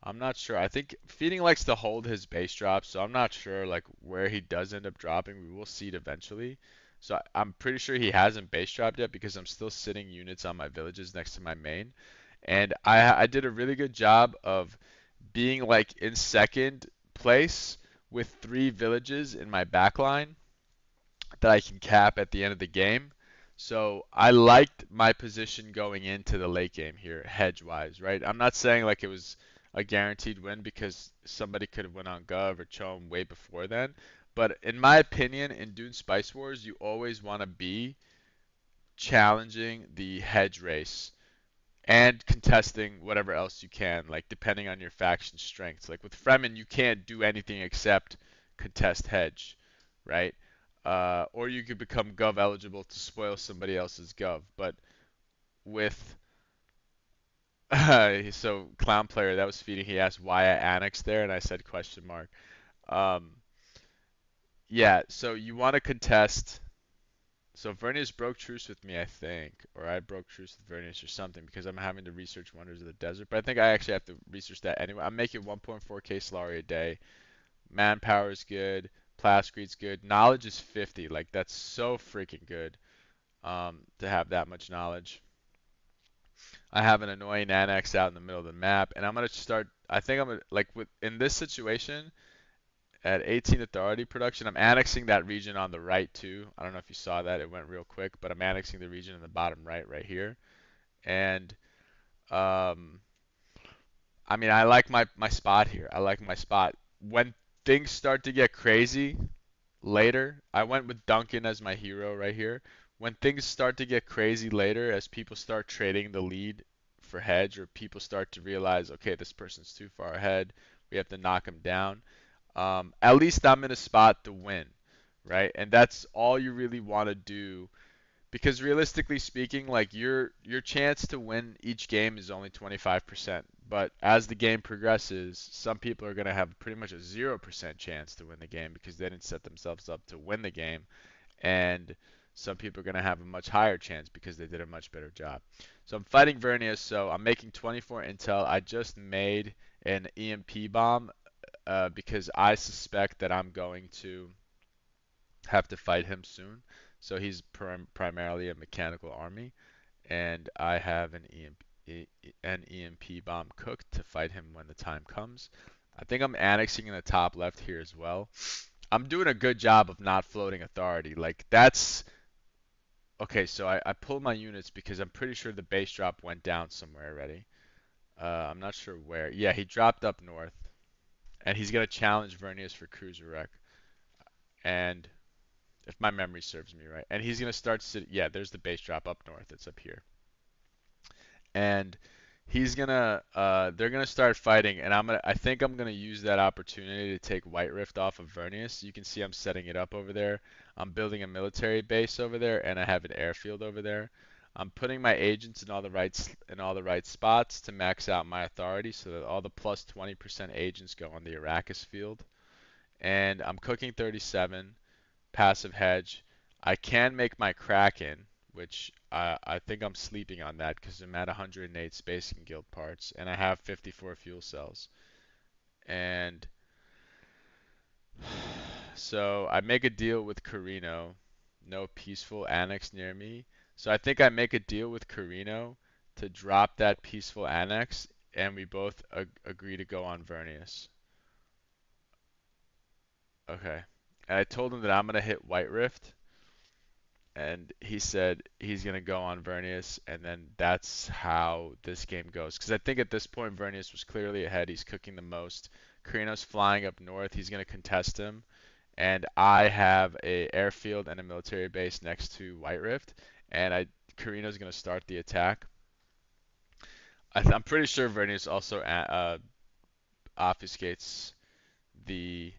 I'm not sure. I think Feeding likes to hold his base drops, so I'm not sure like where he does end up dropping. We will see it eventually. So I'm pretty sure he hasn't base dropped yet because I'm still sitting units on my villages next to my main. And I did a really good job of being like in second place with 3 villages in my backline that I can cap at the end of the game. So I liked my position going into the late game here, hedge wise, right? I'm not saying like it was a guaranteed win because somebody could have went on Gov or Chom way before then. But in my opinion, in Dune Spice Wars, you always want to be challenging the hedge race and contesting whatever else you can, like depending on your faction strengths. Like with Fremen, you can't do anything except contest hedge, right? Or you could become gov eligible to spoil somebody else's gov. But with so clown player that was feeding, he asked why I annexed there, and I said question mark. Um, yeah, so you want to contest. So Vernius broke truce with me, I think, or I broke truce with Vernius or something because I'm having to research Wonders of the Desert. But I think I actually have to research that anyway. I'm making 1.4k Solari a day. Manpower is good. Plascrete's good. Knowledge is 50. Like that's so freaking good to have that much knowledge. I have an annoying annex out in the middle of the map, and I'm gonna start. I think I'm gonna like with in this situation at 18 authority production. I'm annexing that region on the right too. I don't know if you saw that. It went real quick, but I'm annexing the region in the bottom right here. And um, I mean, I like my spot here. I like my spot. When things start to get crazy later, I went with Duncan as my hero right here. When things start to get crazy later, as people start trading the lead for hedge, or people start to realize, okay, this person's too far ahead, we have to knock him down. At least I'm in a spot to win, right? And that's all you really want to do because realistically speaking, like your chance to win each game is only 25%. But as the game progresses, some people are going to have pretty much a 0% chance to win the game because they didn't set themselves up to win the game. And some people are going to have a much higher chance because they did a much better job. So I'm fighting Vernius, so I'm making 24 intel. I just made an EMP bomb because I suspect that I'm going to have to fight him soon. So he's primarily a mechanical army, and I have an EMP bomb cooked to fight him when the time comes. I think I'm annexing in the top left here as well. I'm doing a good job of not floating authority. Like that's okay. So I pulled my units because I'm pretty sure the base drop went down somewhere already. I'm not sure where. Yeah, he dropped up north, and he's gonna challenge Vernius for cruiser wreck. And if my memory serves me right. And he's going to start, yeah, there's the base drop up north. It's up here. And they're gonna start fighting, and I think I'm gonna use that opportunity to take White Rift off of Vernius. You can see I'm setting it up over there. I'm building a military base over there, and I have an airfield over there. I'm putting my agents in all the right spots to max out my authority, so that all the plus 20% agents go on the Arrakis field. And I'm cooking 37 passive hedge. I can make my Kraken, which I think I'm sleeping on that because I'm at 108 space and guild parts, and I have 54 fuel cells. And so I make a deal with Carino, no peaceful annex near me. So I think I make a deal with Carino to drop that peaceful annex, and we both agree to go on Vernius. Okay. And I told him that I'm gonna hit White Rift, and he said he's gonna go on Vernius, and then that's how this game goes. Because I think at this point Vernius was clearly ahead. He's cooking the most. Carino's flying up north. He's gonna contest him, and I have a airfield and a military base next to White Rift, and Carino's gonna start the attack. I'm pretty sure Vernius also obfuscates the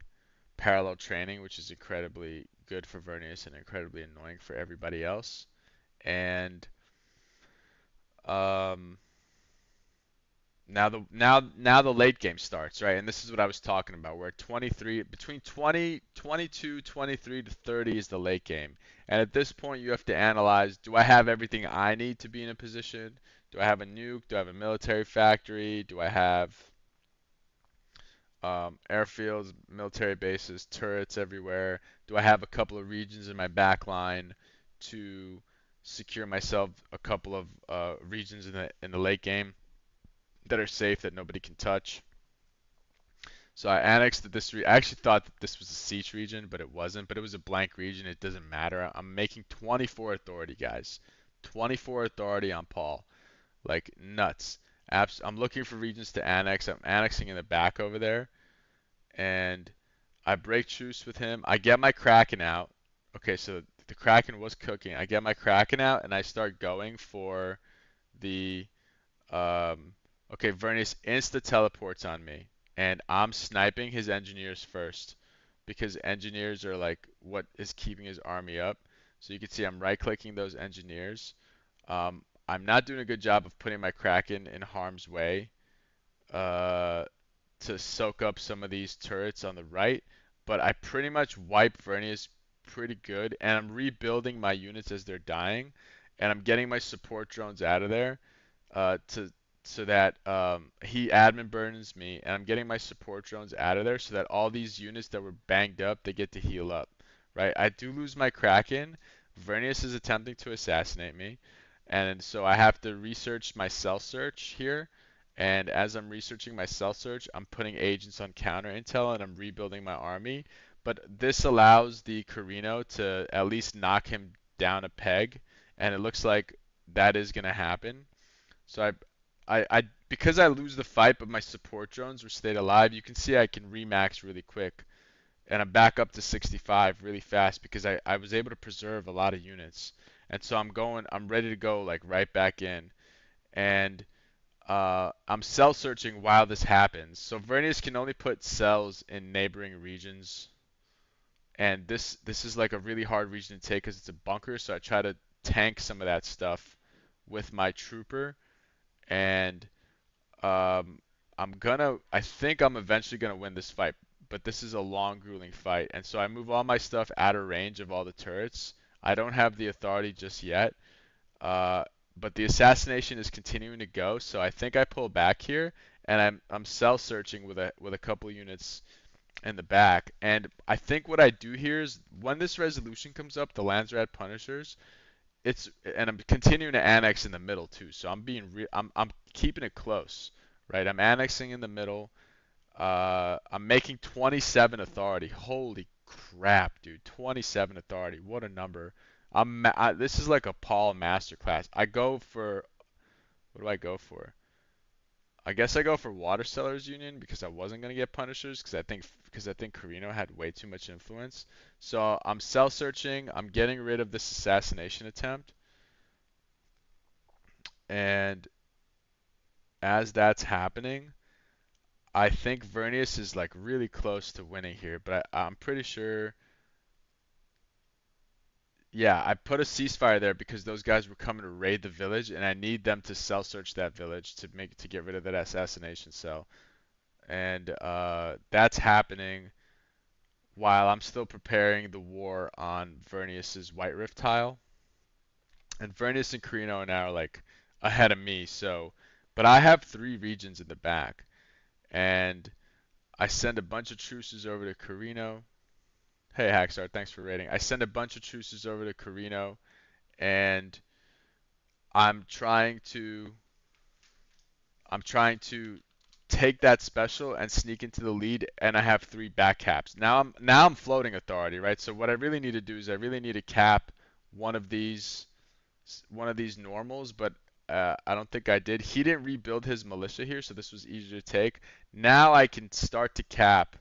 parallel training, which is incredibly good for Vernius and incredibly annoying for everybody else. And um, now the late game starts, right? And this is what I was talking about, where 23 between 20, 22, 23 to 30 is the late game. And at this point, you have to analyze: do I have everything I need to be in a position? Do I have a nuke? Do I have a military factory? Do I have airfields, military bases, turrets everywhere? Do I have a couple of regions in my back line to secure myself a couple of regions in the late game that are safe that nobody can touch? So I annexed this. I actually thought that this was a siege region, but it wasn't. But it was a blank region. It doesn't matter. I'm making 24 authority, guys. 24 authority on Paul, like nuts. I'm looking for regions to annex. I'm annexing in the back over there, and I break truce with him. I get my Kraken out. Okay, so the Kraken was cooking. I get my Kraken out, and I start going for the okay, Vernius insta teleports on me, and I'm sniping his engineers first because engineers are like what is keeping his army up. So you can see I'm right clicking those engineers. I'm not doing a good job of putting my Kraken in harm's way uh, to soak up some of these turrets on the right, but I pretty much wipe Vernius pretty good, and I'm rebuilding my units as they're dying, and I'm getting my support drones out of there to so that he admin burdens me, and I'm getting my support drones out of there so that all these units that were banged up, they get to heal up, right? I do lose my Kraken. Vernius is attempting to assassinate me, and so I have to research my cell search here. And as I'm researching my cell search, I'm putting agents on counter intel and I'm rebuilding my army. But this allows the Carino to at least knock him down a peg, and it looks like that is going to happen. So because I lose the fight, but my support drones were stayed alive, you can see I can remax really quick, and I'm back up to 65 really fast because I was able to preserve a lot of units, and so I'm ready to go like right back in, and I'm cell searching while this happens. So Vernius can only put cells in neighboring regions, and this is like a really hard region to take because it's a bunker. So I try to tank some of that stuff with my trooper, and I think I'm eventually gonna win this fight, but this is a long, grueling fight, and so I move all my stuff out of range of all the turrets. I don't have the authority just yet, uh, but the assassination is continuing to go, so I think I pull back here, and I'm cell searching with a couple units in the back, and I think what I do here is when this resolution comes up, the Landsrat Punishers, and I'm continuing to annex in the middle too. So I'm keeping it close, right? I'm annexing in the middle. I'm making 27 authority. Holy crap, dude! 27 authority. What a number. This is like a Paul masterclass. I go for what do I go for? I guess I go for Water Sellers Union because I wasn't gonna get Punishers because I think Carino had way too much influence. So I'm cell searching. I'm getting rid of this assassination attempt. And as that's happening, I think Vernius is like really close to winning here, but I'm pretty sure. Yeah, I put a ceasefire there because those guys were coming to raid the village, and I need them to cell search that village to get rid of that assassination cell. And that's happening while I'm still preparing the war on Vernius's White Rift tile. And Vernius and Carino now are like ahead of me, so but I have 3 regions in the back, and I send a bunch of truces over to Carino. Hey Hackstar, thanks for rating. I send a bunch of truces over to Carino, and I'm trying to I'm trying to take that special and sneak into the lead, and I have 3 back caps. Now I'm floating authority, right? So what I really need to do is I really need to cap one of these normals, but I don't think I did. He didn't rebuild his militia here, so this was easier to take. Now I can start to cap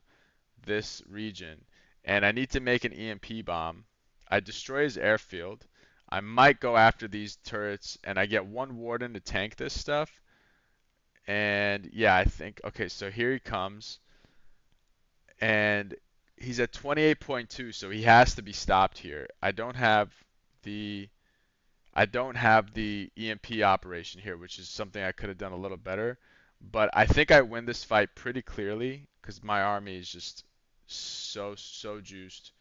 this region, and I need to make an EMP bomb. I destroy his airfield. I might go after these turrets, and I get 1 warden to tank this stuff. And yeah, I think, okay, so here he comes, and he's at 28.2, so he has to be stopped here. The I don't have the EMP operation here, which is something I could have done a little better. But I think I win this fight pretty clearly because my army is just so juiced.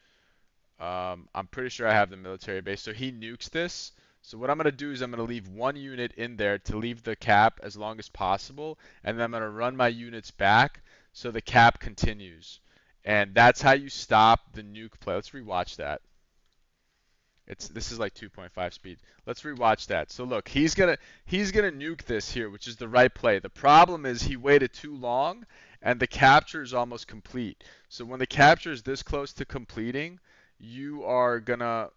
I'm pretty sure I have the military base. So he nukes this. So what I'm going to do is I'm going to leave 1 unit in there to leave the cap as long as possible. And then I'm going to run my units back so the cap continues. And that's how you stop the nuke play. Let's rewatch that. This is like 2.5 speed. Let's rewatch that. So look, he's gonna nuke this here, which is the right play. The problem is he waited too long, and the capture is almost complete. So when the capture is this close to completing, you are gonna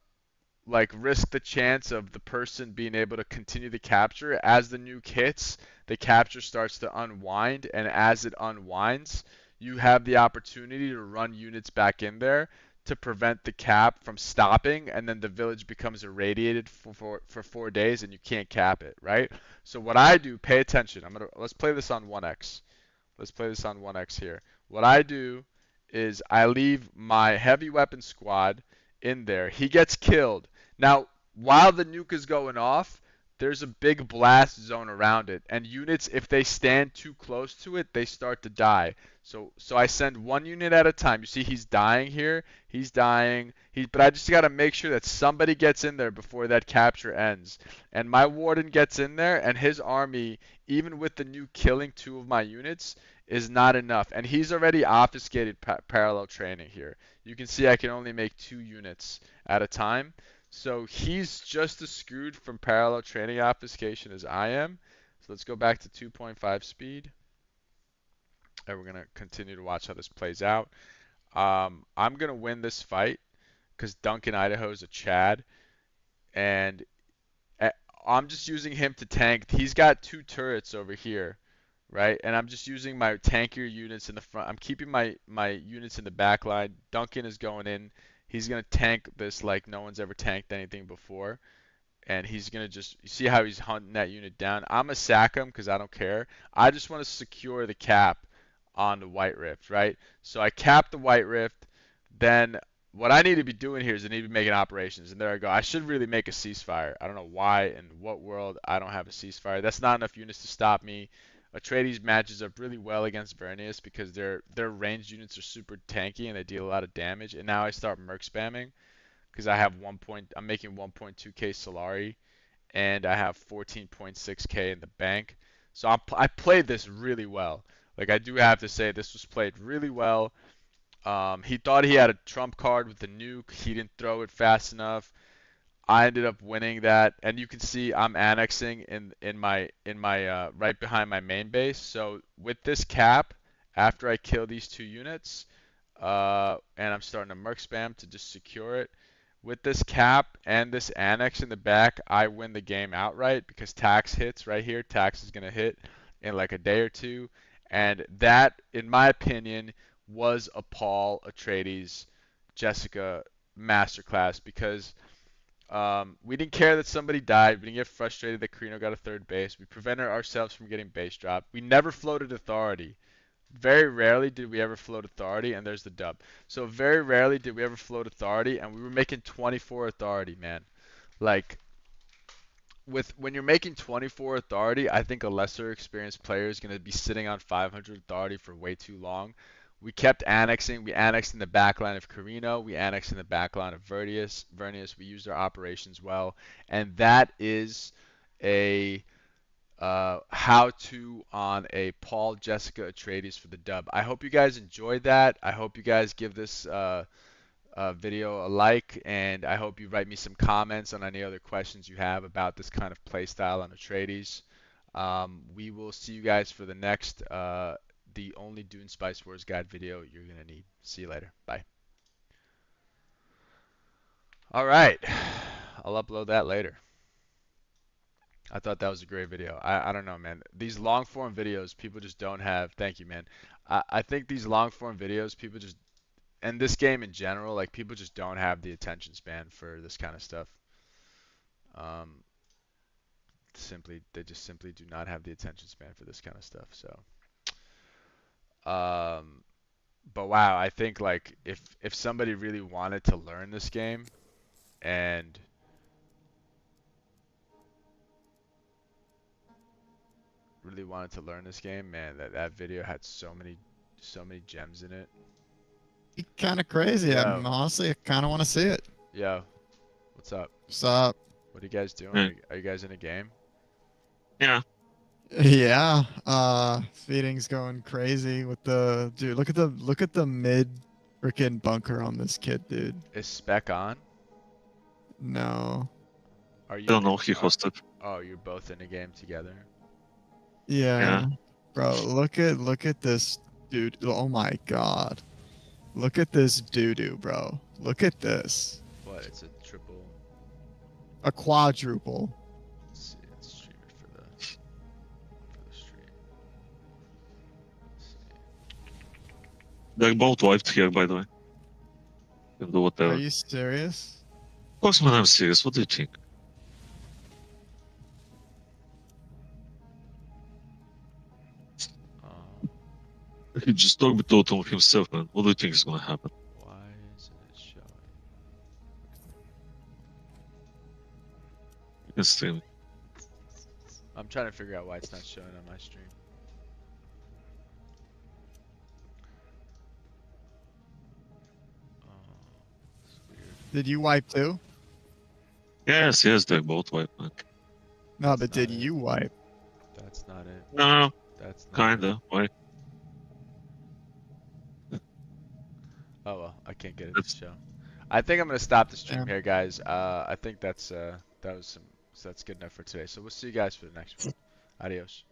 like risk the chance of the person being able to continue the capture. As the nuke hits, the capture starts to unwind, and as it unwinds, you have the opportunity to run units back in there to prevent the cap from stopping, and then the village becomes irradiated for 4 days, and you can't cap it, right? So what I do, pay attention. Let's play this on 1x. Let's play this on 1x here. What I do is I leave my heavy weapon squad in there. He gets killed. Now, while the nuke is going off, there's a big blast zone around it, and units, if they stand too close to it, they start to die. So I send 1 unit at a time. You see he's dying here. He's dying. But I just got to make sure that somebody gets in there before that capture ends. And my warden gets in there, and his army, even with the nuke killing 2 of my units, is not enough. And he's already obfuscated parallel training here. You can see I can only make 2 units at a time. So he's just as screwed from parallel training obfuscation as I am. So let's go back to 2.5 speed. And we're going to continue to watch how this plays out. I'm going to win this fight because Duncan Idaho is a Chad. And I'm just using him to tank. He's got 2 turrets over here, right? And I'm just using my tankier units in the front. I'm keeping my units in the back line. Duncan is going in. He's going to tank this like no one's ever tanked anything before. And he's going to just see how he's hunting that unit down. I'm going to sack him because I don't care. I just want to secure the cap on the White Rift, right? So I cap the White Rift. Then what I need to be doing here is I need to be making operations. And there I go. I should really make a ceasefire. I don't know why in what world I don't have a ceasefire. That's not enough units to stop me. Atreides matches up really well against Vernius because their ranged units are super tanky and they deal a lot of damage. And now I start merc spamming because I have I'm making 1.2k Solari and I have 14.6k in the bank. So I played this really well. Like I do have to say this was played really well. He thought he had a trump card with the nuke. He didn't throw it fast enough. I ended up winning that, and you can see I'm annexing in my right behind my main base. So with this cap, after I kill these 2 units, and I'm starting to merc spam to just secure it. With this cap and this annex in the back, I win the game outright because tax hits right here. Tax is gonna hit in like a day or 2, and that, in my opinion, was a Paul Atreides Jessica masterclass because We didn't care that somebody died. We didn't get frustrated that Carino got a third base. We prevented ourselves from getting base dropped. We never floated authority. Very rarely did we ever float authority, and there's the dub. So very rarely did we ever float authority, and we were making 24 authority, man. Like, when you're making 24 authority, I think a lesser experienced player is going to be sitting on 500 authority for way too long. We kept annexing. We annexed in the backline of Carino. We annexed in the backline of Vernius. We used our operations well, and that is a how-to on a Paul Jessica Atreides for the dub. I hope you guys enjoyed that. I hope you guys give this video a like, and I hope you write me some comments on any other questions you have about this kind of playstyle on Atreides. We will see you guys for the next the only Dune Spice Wars guide video you're gonna need. See you later. Bye. All right, I'll upload that later. I thought that was a great video. I don't know, man. These long form videos, people just don't have. Thank you, man. I think these long form videos, people just, and this game in general, like people just don't have the attention span for this kind of stuff. They just simply do not have the attention span for this kind of stuff. So, but wow, I think like if somebody really wanted to learn this game and man, that video had so many gems in it. Kind of crazy. Yo. I'm honestly, I kind of want to see it. Yo, what's up? What's up? What are you guys doing? Hey. Are you guys in a game? Yeah. Yeah. Feeding's going crazy with the dude. Look at the mid freaking bunker on this kid, dude. Is Spec on? No. Are you? Don't know. He hosted. Oh, you're both in a game together. Yeah. Bro, look at this dude. Oh my god. Look at this doo-doo, bro. Look at this. What? It's a triple. A quadruple. Let's see. Let's stream it for the stream. Let's see. They're both wiped here, by the way. Can do whatever. Are you serious? Of course, man, I'm serious. What do you think? He just talked with Totem himself, man. What do you think is gonna happen? Why isn't it showing? You can stream it. I'm trying to figure out why it's not showing on my stream. It's weird. Did you wipe too? Yes, they're both wiped, man. No, That's but not did it. you wipe? That's not it. No, That's not it. kinda. Why? Oh well, I can't get it to show. I think I'm gonna stop the stream Yeah. here, guys. I think that's good enough for today. So we'll see you guys for the next one. Adios.